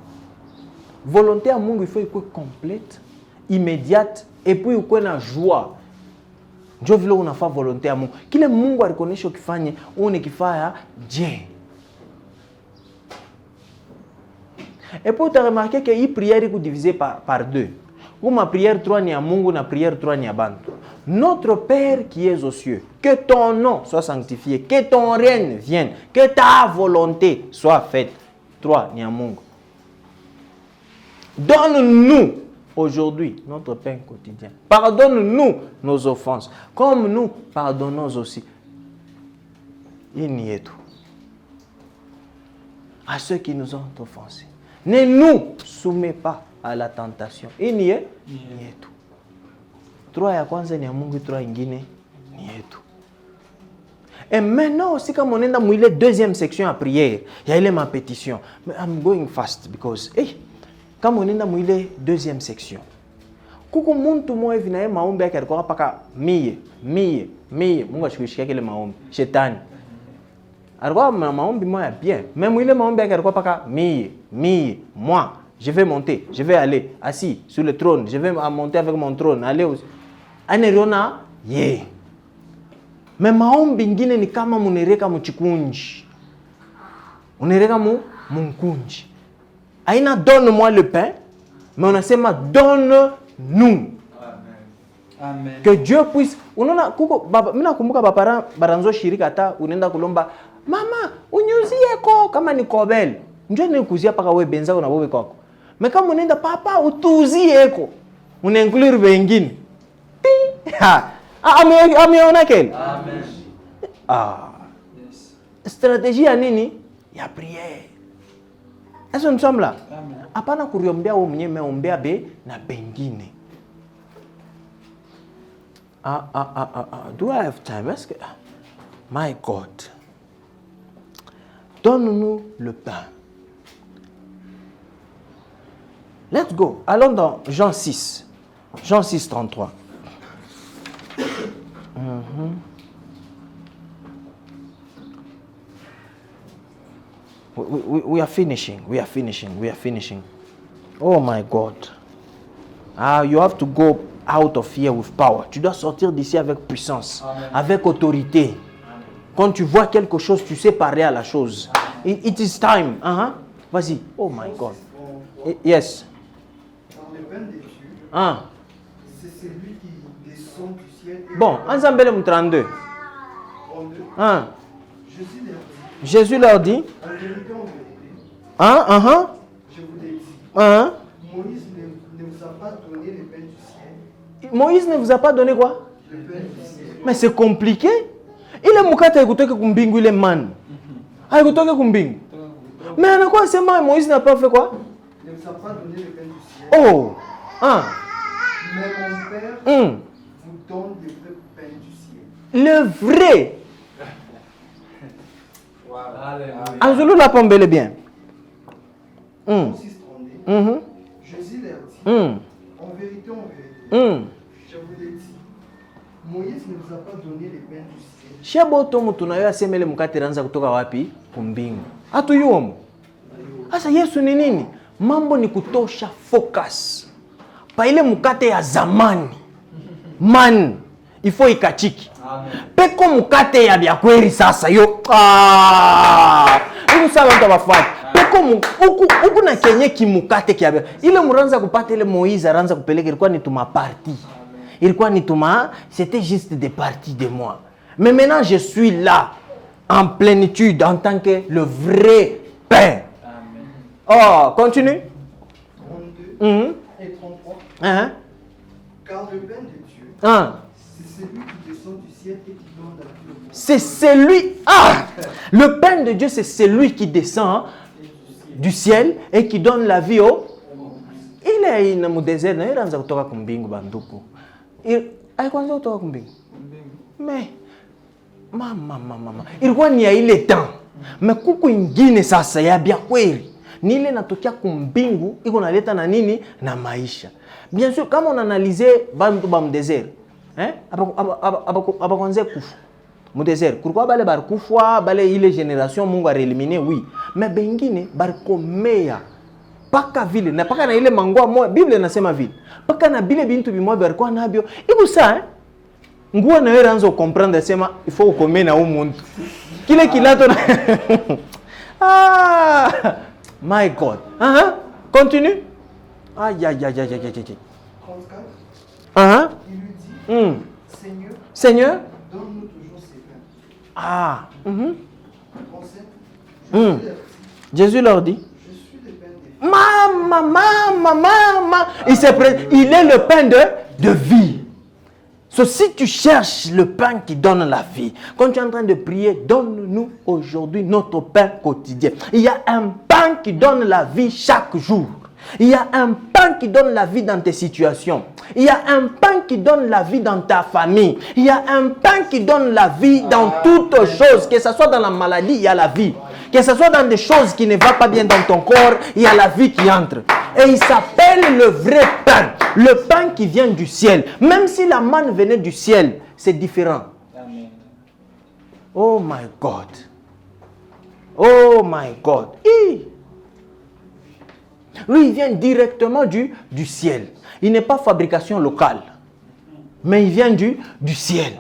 Volonté à Mungu il faut être complète, immédiate et puis ukuwe na joie. Ndio vile unafaa volonté ya Mungu. Kile Mungu alikuonesha ukifanye, unekifanya je. Et puis tu as remarqué que hii prière est divisée par deux. Ma prière 3 ni ya Mungu na prière 3 ni ya bantu. Notre Père qui es aux cieux, que ton nom soit sanctifié, que ton règne vienne, que ta volonté soit faite. 3 ni ya Mungu. Donne-nous aujourd'hui notre pain quotidien. Pardonne-nous nos offenses, comme nous pardonnons aussi. Il n'y est tout. À ceux qui nous ont offensés. Ne nous soumets pas à la tentation. Il n'y est tout. 3 ya kwanza ni ya Mungu, 3 ingine ni yetu. Et maintenant aussi quand on est dans la deuxième section à prière, il y a ma pétition. I'm going fast because quand on est dans la deuxième section, kuku muntu mwe vinaye maombi yake alikuwa paka mie Mungu ashikishike kile maombi shetani alikuwa maombi moya bien même ile maombi yake alikuwa paka mie moi je vais monter, je vais aller assis sur le trône, je vais monter avec mon trône, aller aussi aneriona ye. Mais maombi ngine ni kama munereka mchikunji, unereka mkunji. Aina donne-moi le pain, mais on a sema donne nous. Amen. Que Dieu puisse. Unaona kuko mina kumbuka bapara baranzo shirika hata unaenda kulomba mama unyuzie ko kama ni kobel. Njoo nikuzia paka wewe benza na wewe kwako. Mais kama unaenda papa utuzie ko. Una inclure wengine. Ameona kile? Amen. Yes. Stratégie ya nini? Ya prière. Est-ce que nous sommes là? Amen. Hapana kuriombea wewe mwenyewe, meombea be na bengine. Do I have time? Est-ce que... My God. Donne-nous le pain. Let's go. Allons dans Jean 6. Jean 6, 33. We are finishing. We are finishing. We are finishing. Oh my God. You have to go out of here with power. Tu dois sortir d'ici avec puissance, Amen. avec autorité. Amen. Quand tu vois quelque chose, tu sais parler à la chose. It is time. Vas-y. Oh my God. Yes. Dans le pain de Dieu, c'est celui qui descend du ciel. Bon, ensemble, 32. Jésus leur dit. Jésus leur dit. En vérité, en vérité. Je vous l'ai dit. Moïse ne vous a pas donné le pain du ciel. Moïse ne vous a pas donné quoi? Le pain du ciel. Mais c'est compliqué. Il est mukata ekutoke kumbingu ile man. Ekutoke kumbingu. Mais en quoi c'est moi Moïse n'a pas fait quoi? Il ne vous a pas donné le pain du ciel. Oh. Mais mon Père vous donne le vrai pain du ciel. Le vrai. Anzulu la pombele bien. Jésus leur dit. En vérité, je vous l'ai dit. Moïse ne vous a pas donné le pain du ciel. Shebo tomu tunayo asemele mkate ranza kutoka wapi? Kumbingu. Hatuyuomo. Sasa Yesu ni nini? Mambo ni kutosha focus. Pa ile mkate ya zamani. Man, ifo ikachiki. Peko mkate ya byakweri sasa yo. Hiyo sawa ndo bafati. Peko huku na kenye kimukate kia. Ile muranza kupata ile Moïse aranza kupeleka ilikuwa ni tuma parti. Ilikuwa ni tuma, c'était juste des parties de moi. Mais maintenant je suis là en plénitude en tant que le vrai pain. Amen. Oh, continue. 32 et 33. Car le pain de Dieu, c'est celui qui descend du ciel et qui donne la vie au monde. C'est celui. Le pain de Dieu, c'est celui qui descend du ciel et qui donne la vie au. Il est dans le désert, il est dans le kumbingu banduku. Il kwanza kutoka kumbingu. Mais mama. Ilikuwa ni ya ile temps. Mais kuku ingine sasa ya bia kweli. Ni ile natokea kumbingu iko naleta na nini na maisha. Bien sûr, kama on analyse bantu ba mdésert, abakonze kufu. Mdésert, pourquoi bale barkufwa, bale ile génération Mungu a rééliminé oui. Mais bengine barkomea. Paka vile na paka na ile mangwa moja Biblia inasema vile. Paka na bile bintu bimoja barikuwa nabyo. Iko saa nguo na wewe anza comprendre sema il faut ukomee na umuntu. Kile kilato na my God. Continue. Aïe. 34. Il lui dit, Seigneur, donne-nous toujours ces pains. 37. Jésus leur dit, je suis le pain de vie. Maman. Il est le pain de vie. So, si tu cherches le pain qui donne la vie, quand tu es en train de prier, donne-nous aujourd'hui notre pain quotidien. Il y a un pain qui donne la vie chaque jour. Il y a un pain qui donne la vie dans tes situations. Il y a un pain qui donne la vie dans ta famille. Il y a un pain qui donne la vie dans toutes choses. Que ce soit dans la maladie, il y a la vie. Que ce soit dans des choses qui ne vont pas bien dans ton corps, il y a la vie qui entre. Et il s'appelle le vrai pain. Le pain qui vient du ciel. Même si la manne venait du ciel, c'est différent. Amen. Oh my God. Oh my God. Lui, il vient directement du ciel. Il n'est pas fabrication locale. Mais il vient du ciel.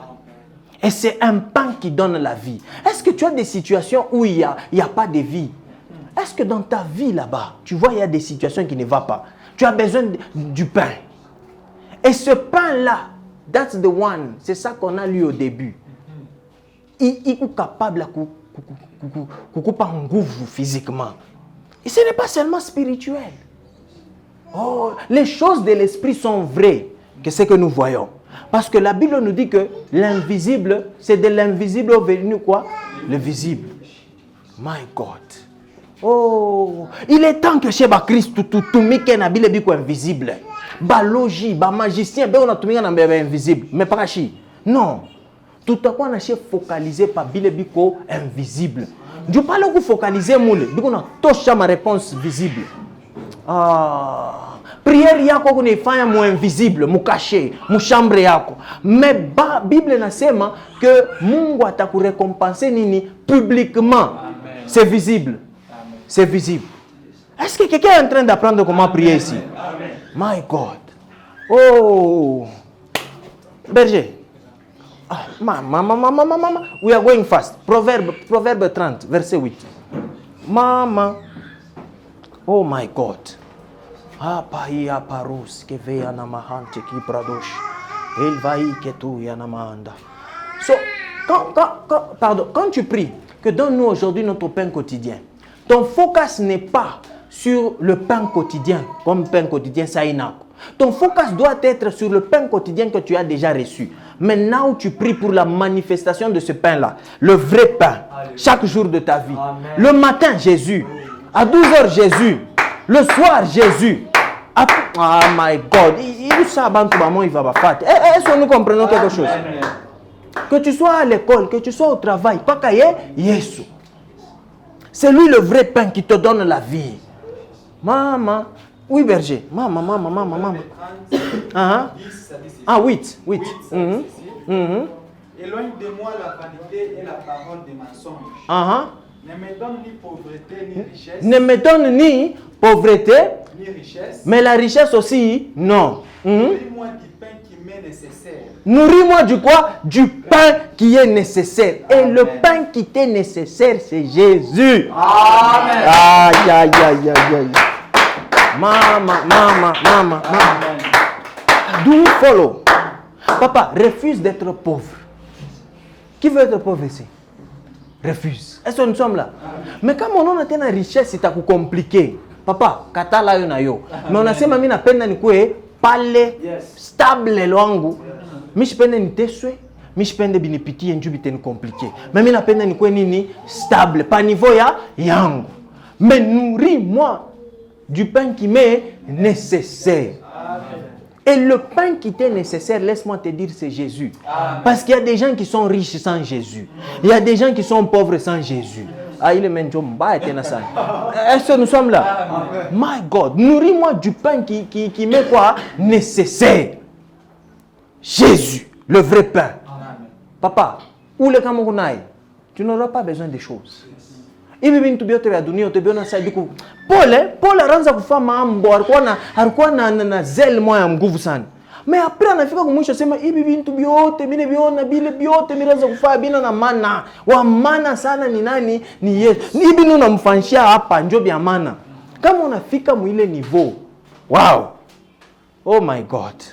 Et c'est un pain qui donne la vie. Est-ce que tu as des situations où il n'y a pas de vie? Est-ce que dans ta vie là-bas, tu vois, il y a des situations qui ne vont pas? Tu as besoin du pain. Et ce pain-là, that's the one, c'est ça qu'on a lu au début. Il est capable de couper en nguvu physiquement. Et ce n'est pas seulement spirituel. Oh, les choses de l'esprit sont vraies, que ce que nous voyons. Parce que la Bible nous dit que l'invisible, c'est de l'invisible venu quoi? Le visible. My God. Oh, il est temps que chez Christ, tout mike na Bible biko invisible. Ba logi, ba magicien, be on a tout mis na invisible, mais pas chi. Non. Tout à coup on a focalisé par Bible biko invisible. Je parle que focaliser moule, biko na tosha ma réponse visible. Ah, prière yako kune fanya mu invisible, mu caché, mu chambre yako. Mais Bible nasema que Mungu atakurécompenser nini publiquement. C'est visible. C'est visible. Est-ce que quelqu'un est en train d'apprendre comment prier ici? Amen. My God. Oh. Berger. Ah, mama. We are going fast. Proverbe 30, verset 8. Mama. Oh my God. Apaia parus que veia na mahante ki pradosh. Il va y que tu ya na manda. So, quand tu pries, que donne-nous aujourd'hui notre pain quotidien. Ton focus n'est pas sur le pain quotidien, comme pain quotidien saïnako. Ton focus doit être sur le pain quotidien que tu as déjà reçu. Maintenant, tu pries pour la manifestation de ce pain-là, le vrai pain, chaque jour de ta vie. Amen. Le matin, Jésus. À 12h, Jésus. Le soir, Jésus. Ah, my God. Il va faire. Est-ce que nous comprenons quelque chose? Que tu sois à l'école, que tu sois au travail, pas qu'aille, Jésus. C'est lui le vrai pain qui te donne la vie. Maman. Oui, berger. Maman. Ah, 8. Éloigne de moi la vanité et la parole des mensonges. Ne me donne ni pauvreté ni richesse. Ne me donne ni pauvreté, ni richesse. Mais la richesse aussi, non. Nourris-moi du pain qui m'est nécessaire. Nourris-moi du quoi? Du pain qui est nécessaire. Et le pain qui t'est nécessaire, c'est Jésus. Amen. Aïe. Maman. Do you follow? Papa, refuse d'être pauvre. Qui veut être pauvre ici? Refuse. Est-ce que nous sommes là? Mais quand on a une richesse, c'est compliqué. Papa, katala yo na yo. Mais on a sema mina penda ni kwe pale stable lwangu. Mishi penda ni teswe, mishi penda binipiti njubi teni compliqué. Mais mina penda ni kwe nini stable, pas niveau ya yangu. Mais nourris-moi du pain qui m'est nécessaire. Et le pain qui t'est nécessaire, laisse-moi te dire, c'est Jésus. Amen. Parce qu'il y a des gens qui sont riches sans Jésus. Il y a des gens qui sont pauvres sans Jésus. Est-ce que nous sommes là? Amen. My God, nourris-moi du pain qui m'est quoi? Nécessaire. Jésus, le vrai pain. Amen. Papa, où le Camerounais, tu n'auras pas besoin de choses. Paul anaanza kufa mambo, alikuwa na zel moya nguvu sana. Mais après anafika kumwisho sema hivi vitu vyote mimi viona bile vyote miraanza kufa bina na maana. Wa maana sana ni nani? Ni Yesu. Hivi ndio unamfanshia hapa njo bya maana. Kama unafika mwile niveau. Wow. Oh my God.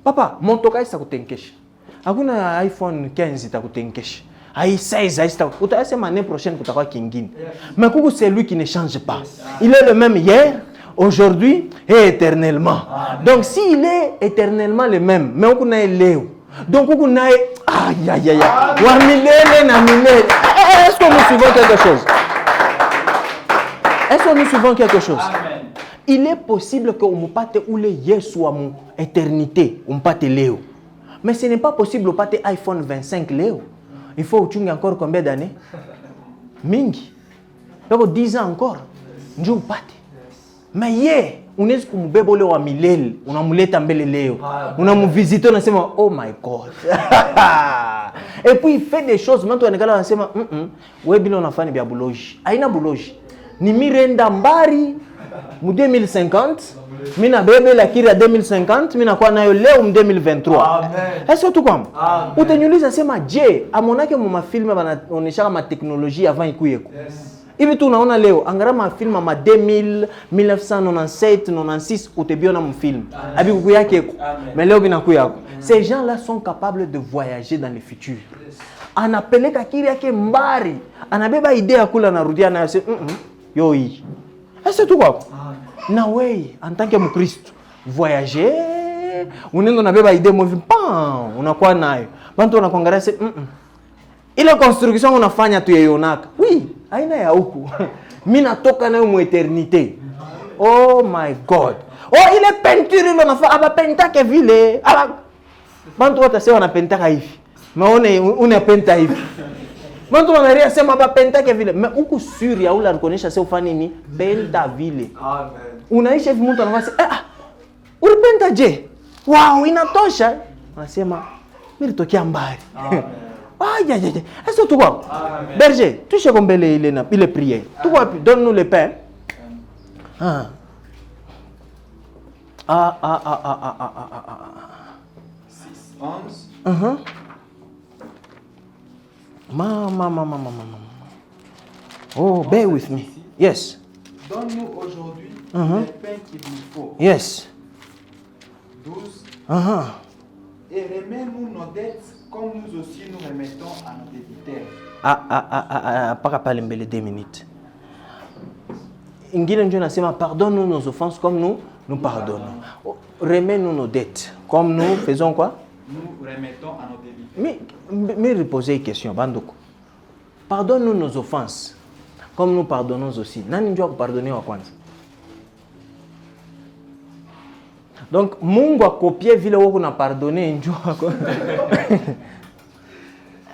Papa, montoka isa kutenkesha. Hakuna iPhone 15 itakutenkesha. Utasema l'année prochaine kutakuwa kingine. Mais kuku c'est lui qui ne change pas. Il est le même hier, aujourd'hui et éternellement. Donc s'il est éternellement le même, mais on est leo. Donc on a aïe. Wa milele na milele. Est-ce que nous suivons quelque chose? Amen. Il est possible que on pate ou le Yesu à mon éternité, on pate leo. Mais ce n'est pas possible pate iPhone 25 leo. Il faut uchunge encore combien d'années? Mingi. Donc 10 ans encore. Njoo upate. Mais unaweza kumbeba ule wa milele, unamleta mbele leo. Unamvisiter unasema oh my God. Et puis il fait des choses maintenant anakala anasema wewe bila unafanya bia buloji. Haina buloji. Ni mirenda mbari mu 2050. Mina bebe la kiri ya 2050, mina kwa nayo leo mu 2023. Amen. Est-ce tu kwamba? Utanyuliza sema je, amonake mu mafilme banaonyesha ma teknolojia avant ikuyeko. Yes. Hivi tu unaona leo angara mafilm ma 2000 1997 96 utebiona mfilm abi kuku yake mais leo binakuya. Ces gens-là sont capables de voyager dans le futur. Anapeleka kiri yake mbari, anabeba idea kula narudia nayo se yo hii. Est-ce tout quoi? Na wewe en tant que Mkristo voyager, unaenda unabeba idea mwe pam unakuwa nayo. Bantu wanakuangalia se ile construction unafanya tu yeonaka. Oui, aina ya huku. Mimi natoka nayo mu eternité. Oh my God. Oh ile peinture ile unafanya aba pentake vile. Aba bantu watasema wanapentaka hivi. Maone unapenta hivi. Bantu wanaria sema aba pentake vile. Mais huku sur ya ula reconnaître sasa ufanye nini? Penta vile. Amen. Unaisha hivi mtu anasema ulipenta je? Wow, inatosha. Anasema mimi nitokea mbali. Amen. Est-ce que tu vois? Berger, tu sais combien il est prié. Tu vois, donne-nous le pain. 6, 11. Oh, bear with me. Yes. Donne-nous aujourd'hui le pain qu'il nous faut. Yes. 12. Et remets-nous nos dettes comme nous aussi nous remettons à nos débiteurs. Pas parler mbele 2 minutes. Ingine ndio nasema pardonne-nous nos offenses comme nous pardonnons. Remets-nous nos dettes comme nous faisons quoi? Nous remettons à nos débiteurs. Mais reposer une question bandoko. Pardonne-nous nos offenses comme nous pardonnons aussi. Nani ndio pardonner wa kwanza? Donc Mungu a copié vile wako na pardonner ndio.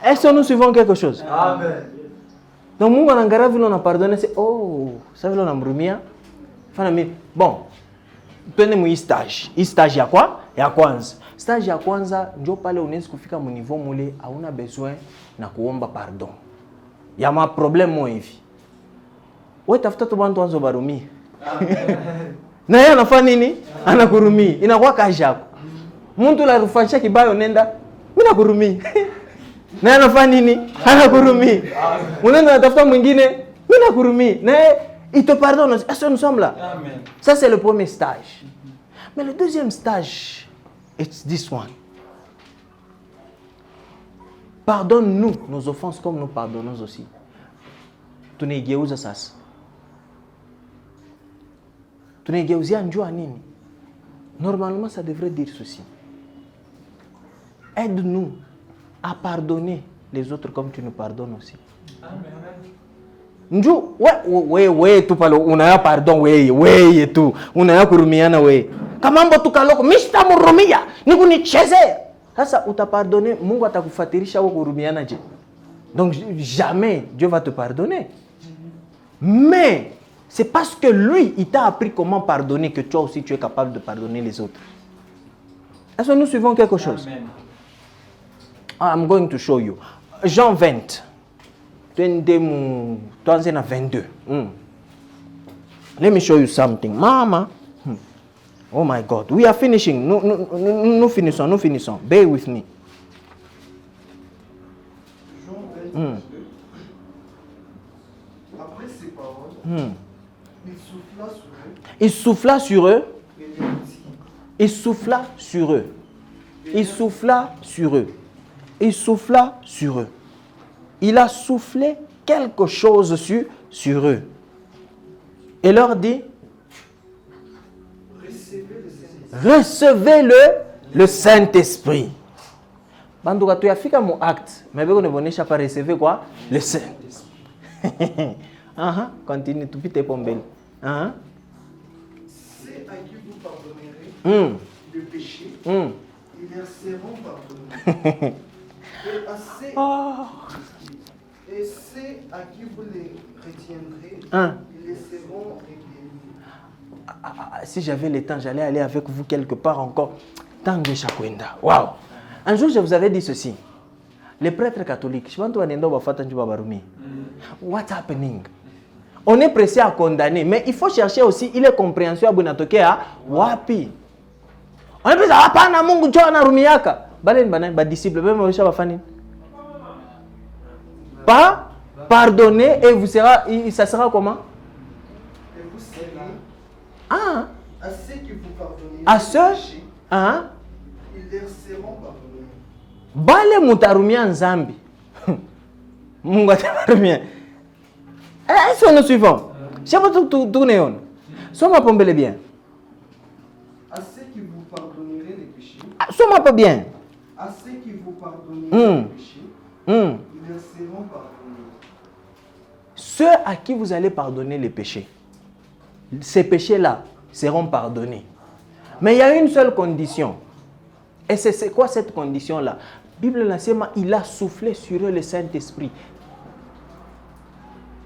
Est-ce que nous suivons quelque chose? Amen. Donc Mungu anaangalia vile on a pardonné, c'est ça vile on a mrumia. Fana mimi bon. Twende mu stage. Stage ya kwa? Ya kwanza. Stage ya kwanza ndio pale unaweza kufika mu niveau mule hauna besoin na kuomba pardon. Ya ma problème mo hivi. Wewe tafuta tu bantu wanzo barumia. Na yeye anafanya nini? Anakurumia. Inakuwa kazi yako. Mtu la rufanyisha kibayo nenda, mimi nakurumia. Na yeye anafanya nini? Anakurumia. Unaenda unatafuta mwingine, mimi nakurumia. Na il te pardonne. Est-ce que nous sommes là? Amen. Ça c'est le premier stage. Mais le deuxième stage, it's this one. Pardonne-nous nos offenses comme nous pardonnons aussi. Tunaigeuza sasa. Tunageuzia njua nini? Normalement, ça devrait dire ceci. Aide-nous à pardonner les autres comme tu nous pardonnes aussi. Njoo, wewe tu pale unaya pardon wewe tu. Unaya kurumiana wewe. Kama mbo tukaloko, mista murumia, nikunichezea. Sasa utapardonner, Mungu atakufatirisha wewe kurumiana je. Donc jamais Dieu va te pardonner. Mais c'est parce que lui, il t'a appris comment pardonner que toi aussi tu es capable de pardonner les autres. Est-ce que nous suivons quelque chose? Amen. I'm going to show you. Jean 20. 22. Let me show you something. Mama. Oh my God. We are finishing. Nous finissons. Bear with me. Jean 22. Après ces paroles, il souffla sur eux. Il souffla sur eux. Il souffla sur eux. Il souffla sur eux. Il a soufflé quelque chose sur eux. Et leur dit, recevez le Saint-Esprit. Banduka tu yafika mu acte, mais beko ne bonesha pas recevoir quoi? Le Saint-Esprit. Continue, tu pite pombeli. C'est à qui vous pardonnerez le péché, ils leur seront pardonnés. Et c'est à qui vous les retiendrez, ils les seront égarés. Si j'avais le temps, j'allais aller avec vous quelque part encore. Tangue Shakwenda. Waouh! Un jour, je vous avais dit ceci. Les prêtres catholiques, what's happening? On est pressé à condamner, mais il faut chercher aussi, il est compréhension à Bunatokea, wapi. On est pressé à apana Mungu njoo anarumiaka. Balen banan ba disciple même on cherche fani. Pas pardonner et ça sera comment? Et vous serez à ceux qui vous pardonnent. À ceux, ils leur seront pardonnés. Bale mutarumia nzambi. Mungu atabarumia. Est-ce qu'on est suivant? Je pas tout néon. Sois-moi pombele bien. À ceux qui vous pardonnerez les péchés. Sois-moi pas bien. À ceux qui vous pardonnerez les péchés, ils leur seront pardonnés. Ceux à qui vous allez pardonner les péchés, ces péchés-là seront pardonnés. Mais il y a une seule condition. Et c'est quoi cette condition-là? La Bible l'enseigne, il a soufflé sur eux le Saint-Esprit.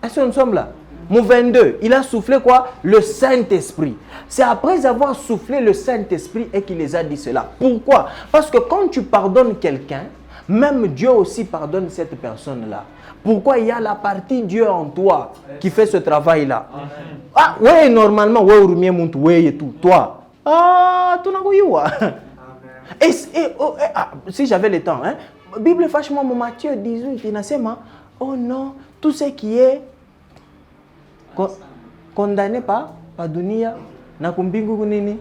Est-ce que nous sommes là? Mon 22, il a soufflé quoi? Le Saint-Esprit. C'est après avoir soufflé le Saint-Esprit et qu'il les a dit cela. Pourquoi? Parce que quand tu pardonnes quelqu'un, même Dieu aussi pardonne cette personne-là. Pourquoi? Il y a la partie Dieu en toi qui fait ce travail-là. Ah, ouais, normalement, ouais, et tout. Toi. Ah, tu n'as pas eu. Si j'avais le temps, la Bible, franchement, Matthieu 18, il dit, oh non, tout ce qui est condamné par dunia, na kumbingu nini?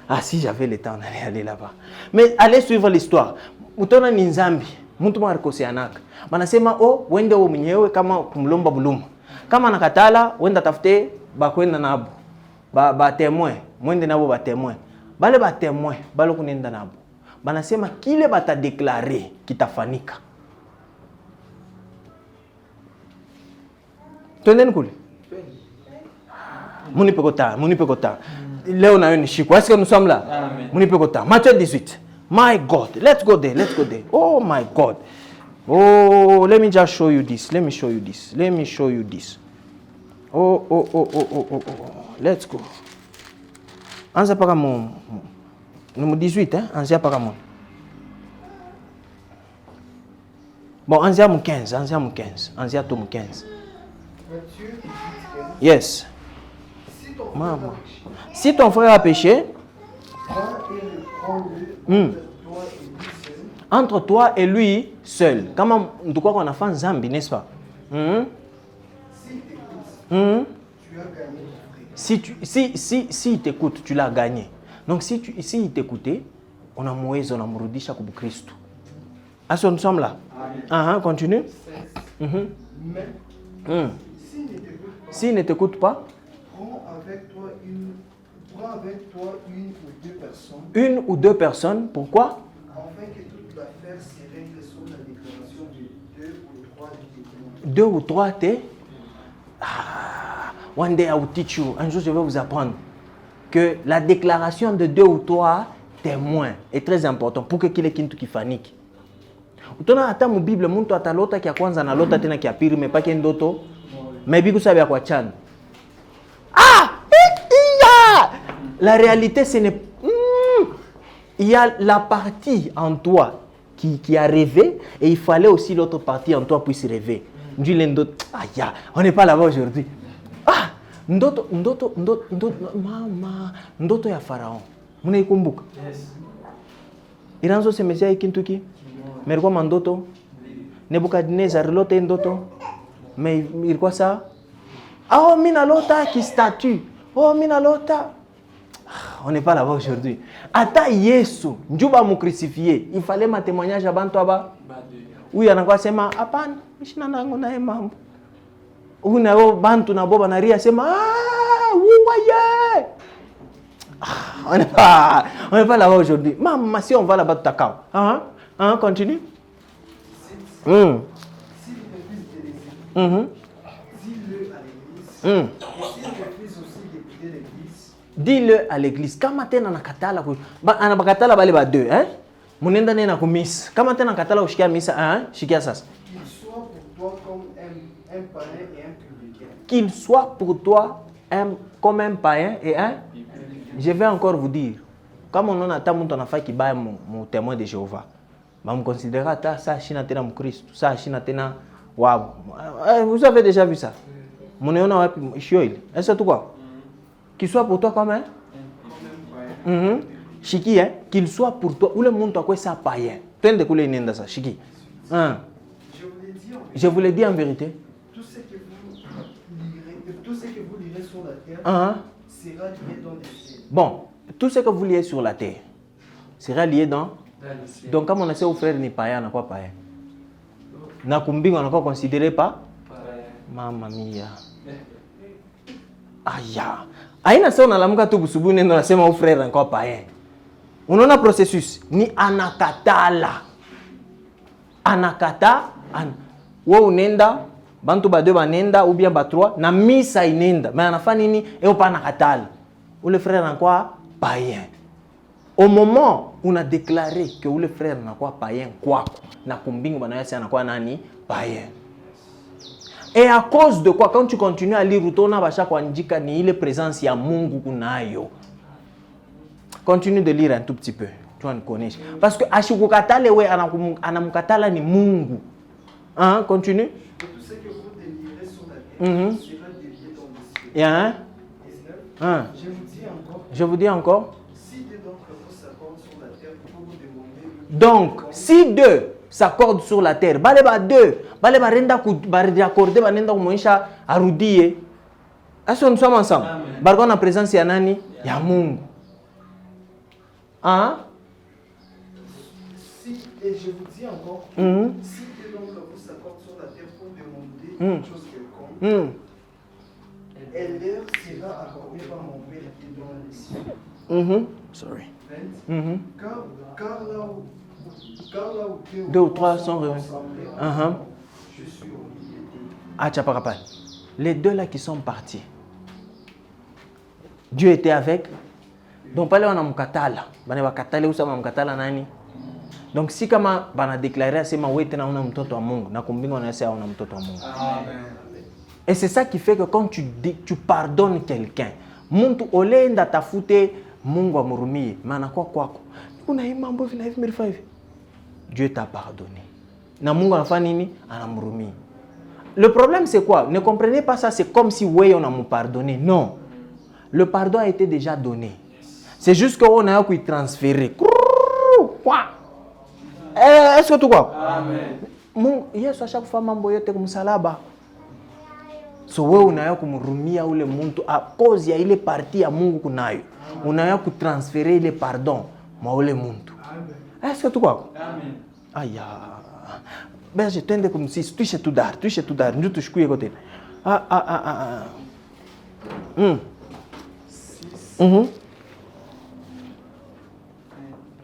Ah, si j'avais le temps d'aller là-bas. Mais allez suivre l'histoire. Utona ni nzambi, mtu marikoseanaka. Banasema wende wewe mwenyewe kama kumlomba buluma. Kama nakatala, wenda tafute bakwenda nabo. Ba témoin, mwende nabo ba témoin. Bale ba témoin, balo kunenda nabo. Banasema kile bata déclarer kitafanyika. Twendeni kule. Munipe kota. Leo na yoni shiko. Est-ce que nous sommes là? Munipe kota. Matthieu 18. My God. Let's go there. Oh my God. Oh, let me just show you this. Oh. Let's go. Anza para mon. Numéro 18, Anza para mon. Bon, Anza mon 15. Anza tout mon 15. Yes. Maman. Si ton frère a péché, entre toi et lui seul. Comment de quoi qu'on a fait un zambi, n'est-ce pas? Si il t'écoute, tu l'as gagné. Donc si il t'écoutait, on a Moïse, on a Mourudisha pour Christ. Est-ce que nous sommes là? Continue. S'il ne t'écoute pas, prends avec toi une ou deux personnes. Une ou deux personnes, pourquoi? Afin que toute l'affaire se règle sur la déclaration de deux ou trois témoins. Deux ou trois témoins. One day I will teach you. Un jour je vais vous apprendre que la déclaration de deux ou trois témoins est très importante pour que kile kintu kifanyike. Utona hata mu Bible muntu atalota kia kwanza na lota tena kia pili mepake ndoto. Maybe kusabia kwa chan. La réalité, ce n'est il y a la partie en toi qui a rêvé et il fallait aussi l'autre partie en toi puisse rêver. On n'est pas là-bas aujourd'hui. Ndoto ya Pharaon. Munaikumbuka? Yes. Iranzo semesia ikintuki. Merikuwa mandoto. Nebukadnezar lote ndoto. Mais ilikuwa saa. Mina lota ki statue. Mina lota. On n'est pas là-bas aujourd'hui. Ata Yesu, njuba mu crucifié, il fallait ma témoignage à bantu aba. Oui, anakuwa sema hapana, mishina nangu naye mambo. Una bantu na boba na ria sema ouaye. On n'est pas là-bas aujourd'hui. Maman, si on va là-bas takao. Continue. Dis-le à l'église. Dis-le à l'église. Kama tena nakatala anabakatala bale ba deux, munenda nena ku miss. Kama tena nakatala ushikia misa, shikia sasa. Qu'il soit pour toi comme un païen et un publicain. Qu'il soit pour toi comme un païen et un. Je vais encore vous dire. Comme on a tant de gens qui baillent mon témoin de Jéhovah, bah me considérer ça china tena mu Christ, ça china tena waouh. Vous avez déjà vu ça? Mon néon a wapi shioil. Est-ce tout quoi? Qu'il soit pour toi comme un Shiki, hein, qu'il soit pour toi, ou le monde à quoi ça païen. Tu de couler nenda ça, Shiki. Hein? Je vous l'ai dit en vérité. Tout ce que vous lirez sur la terre sera lié dans les cieux. Bon, tout ce que vous lirez sur la terre sera lié dans les cieux. Donc, comme on a dit aux frères, ni païen, n'a pas païen. Na kumbing, on n'a pas considéré pas. Mamma mia. Aya. Aina sasa unalamuka tu busubu neno nasema au frère encore païen. Unaona processus ni anakatala. Wewe unenda bantu ba deux banenda ou bien ba trois na misa inenda. Mais anafanya nini? Eo pa nakatala. Ou le frère encore païen. Au moment où on a déclaré que le frère n'a pas païen quoi na kumbingo bana yasi anakuwa nani païen. Et à cause de quoi, quand tu continues à lire utona basha kwa njika ni ile présence ya Mungu kunayo. Continue de lire un tout petit peu. Tu vas connaître. Parce que ashikukatale we anamukatala ni Mungu. Hein, continue. Tout ce que vous délirez sur la terre sera délié dans les cieux. Et hein? 19. Je vous dis encore. Si deux d'entre vous s'accordent sur la terre pour vous demander. Donc, si deux s'accordent sur la terre, baleba deux, baleba renda ku accorder banenda kumoisha arudie. Est-ce que nous sommes ensemble? Barko na présence ya nani? Ya Mungu. Hein? Et je vous dis encore, si deux d'entre vous s'accordent sur la terre pour demander une chose quelconque, elle leur sera accordée par mon Père qui est dans les cieux. Sorry. Car là où deux ou trois sont réunis. Je suis au milieu d'eux. Ah, tu n'as pas rappelé. Les deux là qui sont partis. Dieu était avec. Donc, pas là on a mukatala. Bana bakatale usama mukatala nani? Donc, si kama bana déclarer c'est ma wete na una mtoto wa Mungu, na kumbinga na sasa una mtoto wa Mungu. Amen. Et c'est ça qui fait que quand tu pardonnes quelqu'un, muntu olenda tafute Mungu amurumie, maana kwa kwako. Kuna hii mambo vina hivi mirifa hivi. Dieu t'a pardonné. Na Mungu anafanya nini? Anamurumie. Le problème c'est quoi? Ne comprenez pas ça, c'est comme si ouais on a m'a pardonné. Non. Le pardon a été déjà donné. C'est juste qu'on a pu transférer. Quoi? Est-ce que tu vois? Amen. Yesu à chaque fois mambo yote kumsalaba. So wewe unaya kumrumia ule muntu a cause ya ile partie ya Mungu kunayo. Unaya kutransférer ile pardon mwa ule muntu. Est-ce que tu vois? Amen. Aya. Ben je tende comme si tu sais tout dar, ndio tushikuye kote.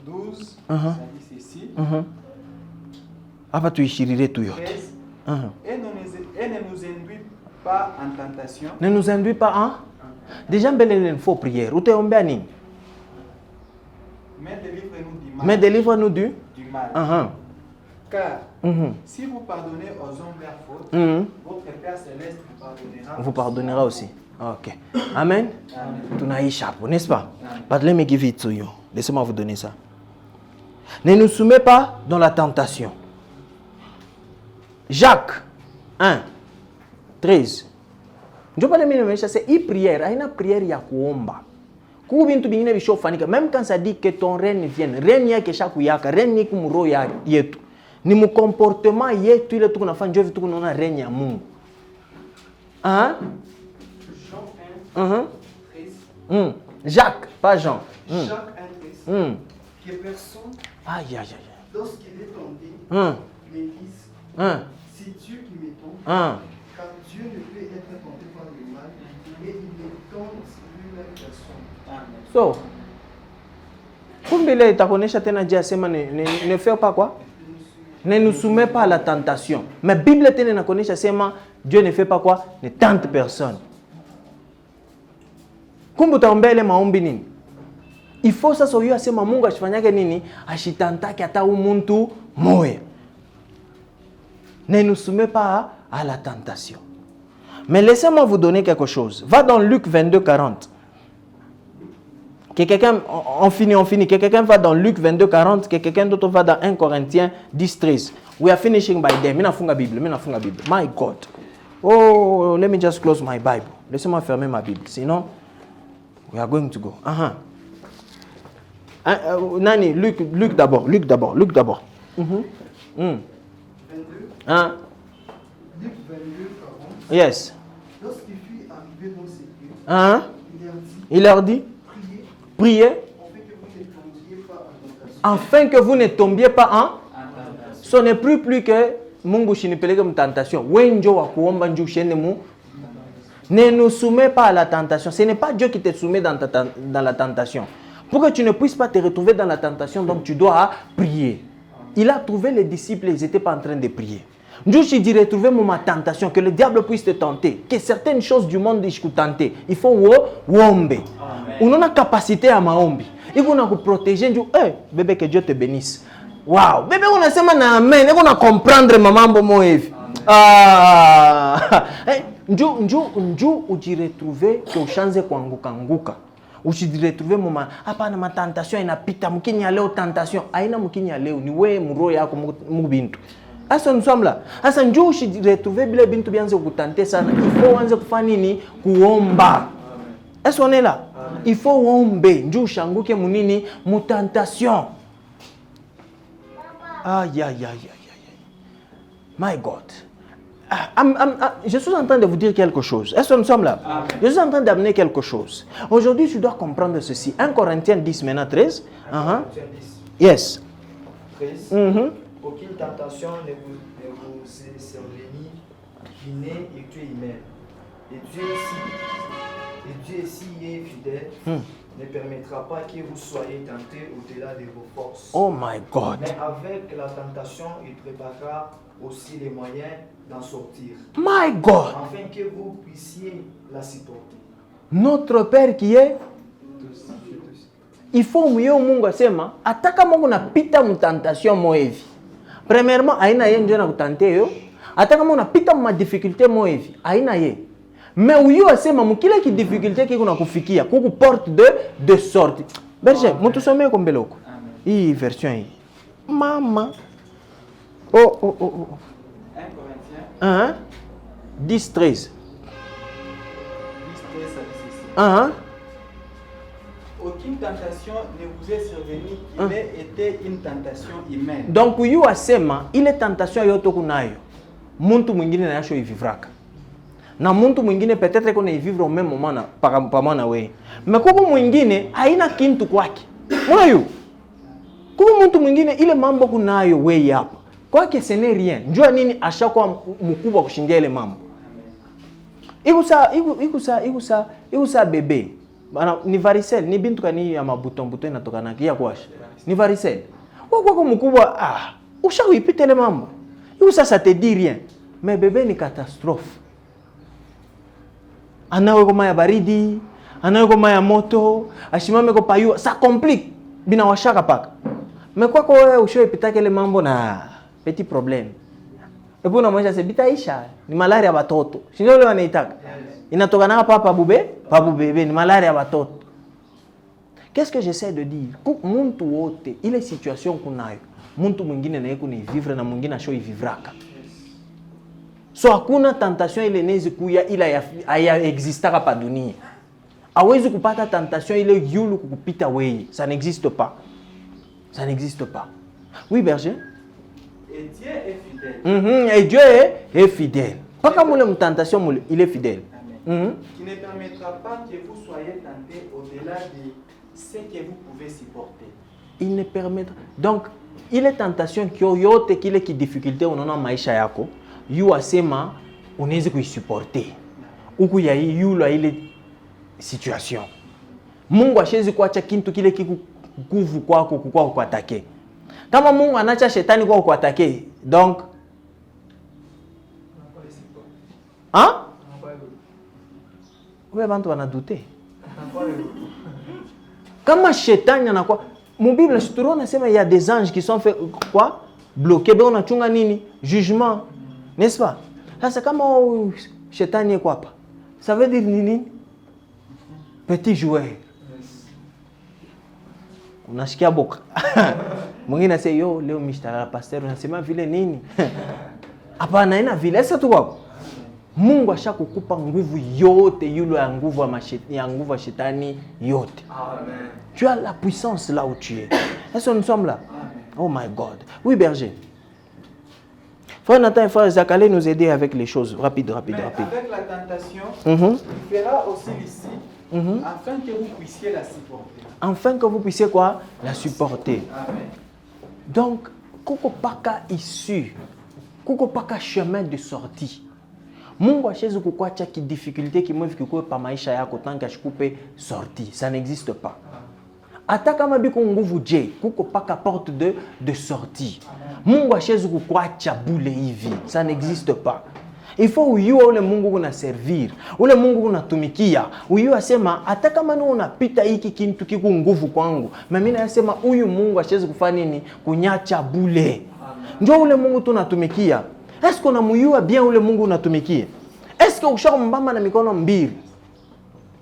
12, ça dit ceci. Hapa tuishirire tu yote. Et ne nous induit pas en tentation. Ne nous induit pas en. Déjà mbele il faut prière. Utaombea nini? Mais délivre-nous du mal. Car si vous pardonnez aux hommes leurs fautes, votre Père céleste vous pardonnera aussi. Ok. Amen. Tunaisha hapo, n'est-ce pas? But let me give it to you. Laissez-moi vous donner ça. Ne nous soumets pas dans la tentation. Jacques 1, 13. Ndio pale mimi nimesha c'est une prière, haina prière ya kuomba. Kubintu bingine bishofanyika. Même quand ça dit que ton règne vienne, règne yake shakuyaka, règne ni kumuro ya yetu. Ni mu comportement yetu ile tuko nafanya ndio vitu tunaona règne ya Mungu. Hein? Jean 1, 13. Jacques, pas Jean. Jacques 1, 13. Que personne, lorsqu'il est tenté, ne dise, c'est Dieu qui me tente, car Dieu ne peut être tenté par le mal, et il ne tente lui-même personne. So, kumbile itakonesha tena Dieu asema ne fais pas quoi? Ne nous soumets pas à la tentation. Mais Bible tena inakonesha sema Dieu ne fait pas quoi? Ne tente personne. Kumbu taombele maombi nini? Il faut sasa huyo asema Mungu ashifanyake nini? Ashitantake hata umuntu moya. Ne nous soumets pas à la tentation. Mais laissez-moi vous donner quelque chose. Va dans Luc 22, 40. Que quelqu'un, on finit. Que quelqu'un va dans Luc 22, 40. Que quelqu'un d'autre va dans 1 Corinthiens 10, 13. We are finishing by them. Mina funga Bible. My God. Oh, let me just close my Bible. Laissez-moi fermer ma Bible. Sinon, we are going to go. Nani, Luc d'abord. 22. Hein? Luc 22, 40. Yes. Lorsqu'il fut arrivé dans ces lieux, Hein? il leur dit, priez, afin que vous ne tombiez pas en tentation. afin que vous ne tombiez pas en. Ce n'est plus que Mungu shinipeleke tentation. Wenjo wa kuomba nju shende mu. Ne nous soumets pas à la tentation. Ce n'est pas Dieu qui te soumet dans la tentation. Pour que tu ne puisses pas te retrouver dans la tentation, donc tu dois prier. Il a trouvé les disciples, ils n'étaient pas en train de prier. Dieu dit retrouver ma tentation, que le diable puisse te tenter, que certaines choses du monde disent tenter. Il faut wombe. On a la capacité à maombi. Il faut nous protéger. Bébé, que Dieu te bénisse. Wow, bébé, on a seulement amen. On a comprendre maman bomoev. Njo uji retrouver que u chanze kuanguka. Uji retrouver mama hapa na matentation inapita mkinya leo tentation. Aina mkinya leo ni wewe mroho yako mubintu. Asa nous sommes là. Asa njo uji retrouver bile bintu bianze kutante sana. Il faut anze kufanya nini? Kuomba. Est-ce qu'on est là? Il faut ombe. Njo ushanguke munini mutentation. Aïe, aïe, aïe, aïe, aïe. My God. Je suis en train de vous dire quelque chose. Est-ce que nous sommes là? Amen. Je suis en train d'amener quelque chose. Aujourd'hui, tu dois comprendre ceci. 1 Corinthiens 10, maintenant 13. Yes. 13. Aucune tentation ne vous est survenue qui n'est et tu es humaine. Et Dieu, s'il est fidèle, ne permettra pas que vous soyez tentés au-delà de vos forces. Oh my God. Mais avec la tentation, il préparera aussi les moyens d'en sortir. My God. Afin que vous puissiez la supporter. Notre Père qui est, il faut mouiller Mungu asema, ataka Mungu na pita mutentation moevi. Premièrement, aina ye ndio na kutante yo. Ataka Mungu na pita ma difficulté moevi. Aina ye. Mais uyo asema mukile ki difficulté ki kuna kufikia, kuku porte de sortie. Berger, mtu somee ko mbele huko. Hii version hii. Mama. Oh. 1 Corinthiens 10, 13. 10, 13, ça dit ceci. Aucune tentation ne vous est survenue qui n'ait été une tentation humaine. Donc uyu asema ile tentation yote kunayo. Muntu mwingine na yasho ivivraka. Na muntu mwingine peut-être qu'on est vivre au même moment na pamoja na wewe. Mais kuku mwingine haina kintu kwake. Unayo? Kuku muntu mwingine ile mambo kunayo wewe hapa. Kwake ce n'est rien. Njua nini ashakuwa mkubwa kushindia ile mambo. Ikusa bebe. Bana ni varicelle, ni bintu kani ya mabuton inatoka na kia kwasha. Ni varicelle. Kwa mkubwa ushaipita ile mambo. Ikusa ça te dit rien. Mais bébé ni catastrophe. Anawe kwa ya baridi, anawe kwa ya moto, ashimame kwa payu, ça complique. Bina washaka paka. Mais kwa wewe ushaipita ile mambo na petit problème. Et puis unamwonyesha sebitaisha ni malaria ya watoto. Sio leo anaitaka. Inatoka na papa bebe ni malaria ya watoto. Qu'est-ce que j'essaie de dire? Muntu wote ile situation kunayo. Muntu mwingine na yeye vivre na mwingine asho ivivraka. So hakuna tentation ile nezi kuya ila ya existaka pa dunia. Hawezi kupata tentation ile yulu kukupita wewe. Ça n'existe pas. Ça n'existe pas. Oui, berger? Et Dieu est fidèle. Et Dieu est fidèle. Pas comme une tentation, il est fidèle. Qui ne permettra pas que vous soyez tentés au-delà de ce que vous pouvez supporter. Il ne permettra. Donc, il est tentation qui yote kile ki difficulté unaona maisha yako, yu asema unaweza kuisupporter. Huku ya yule ile situation. Mungu ashezi kuacha kintu kile kiku nguvu kwako kwa kuatake. Kama Mungu anacha shetani kwa kuatake, donc wewe bantu wanadute. Kama shetani anakuwa Bible tunaona sema il y a des anges qui sont fait quoi? Bloqués, ben unachunga nini? Jugement. N'est-ce pas? Sasa kama shetani yako hapa. Ça veut dire nini? Petit joueur. Unasikia boka. Mwingine anasema yo leo mshtara pastor unasema vile nini? Hapana ina vile sasa tu wako. Mungu ashakukupa nguvu yote yule ya nguvu ya shetani yote. Amen. Tu as la puissance là où tu es. Est-ce que nous sommes là? Amen. Oh my God. Oui, berger. Frère Nathan et frère Isaac, allez nous aider avec les choses. Rapide. Mais avec la tentation, il fera aussi ici, afin que vous puissiez la supporter. Afin que vous puissiez quoi? La supporter. Amen. Donc, kuko paka issue, kuko paka chemin de sortie. Mungu acheze kukwacha ki difficulté ki mwevi kikuwe pa maisha yako tanka shikupe sortie. Ça n'existe pas. Ata kama biko nguvu je, kuko paka porte de sortie. Mungu acheze kukwacha bule hivi. Ça n'existe pas. Il faut uyue ule Mungu kuna servir, ule Mungu kuna tumikia. Uyue asema hata kama ni unapita hiki kintu kiku nguvu kwangu, mimi nasema huyu Mungu acheze kufanya nini? Kunyacha bule. Ndio ule Mungu tunatumikia. Est-ce qu'on a muyua bien ule Mungu unatumikia? Est-ce que ushaka mbamba na mikono mbili?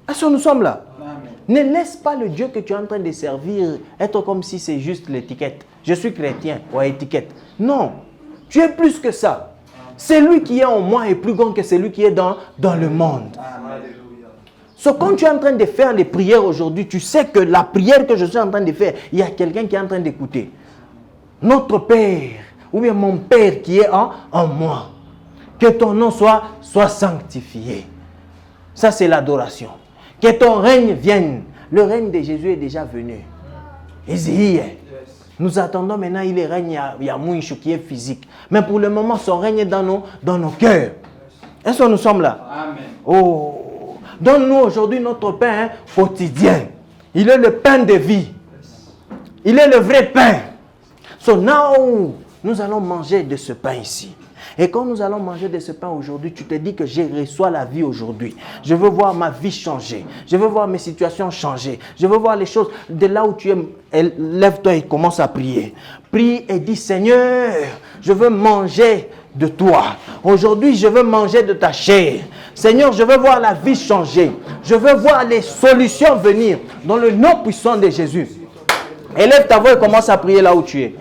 Est-ce que nous sommes là? Amen. Ne laisse pas le Dieu que tu es en train de servir être comme si c'est juste l'étiquette. Je suis chrétien ou étiquette. Non, tu es plus que ça. Celui qui est en moi est plus grand que celui qui est dans le monde. So, quand tu es en train de faire les prières aujourd'hui, tu sais que la prière que je suis en train de faire, il y a quelqu'un qui est en train d'écouter. Notre Père, ou bien mon Père qui est en moi. Que ton nom soit sanctifié. Ça, c'est l'adoration. Que ton règne vienne. Le règne de Jésus est déjà venu. Nous attendons maintenant, il règne, il y a Mouichou qui est physique. Mais pour le moment, son règne est dans nos cœurs. Est-ce que nous sommes là? Amen. Oh, donne-nous aujourd'hui notre pain quotidien. Il est le pain de vie. Il est le vrai pain. So now, nous allons manger de ce pain ici. Et quand nous allons manger de ce pain aujourd'hui, tu te dis que je reçois la vie aujourd'hui. Je veux voir ma vie changer. Je veux voir mes situations changer. Je veux voir les choses de là où tu es. Lève-toi et commence à prier. Prie et dis, Seigneur, je veux manger de toi. Aujourd'hui, je veux manger de ta chair. Seigneur, je veux voir la vie changer. Je veux voir les solutions venir dans le nom puissant de Jésus. Élève ta voix et commence à prier là où tu es.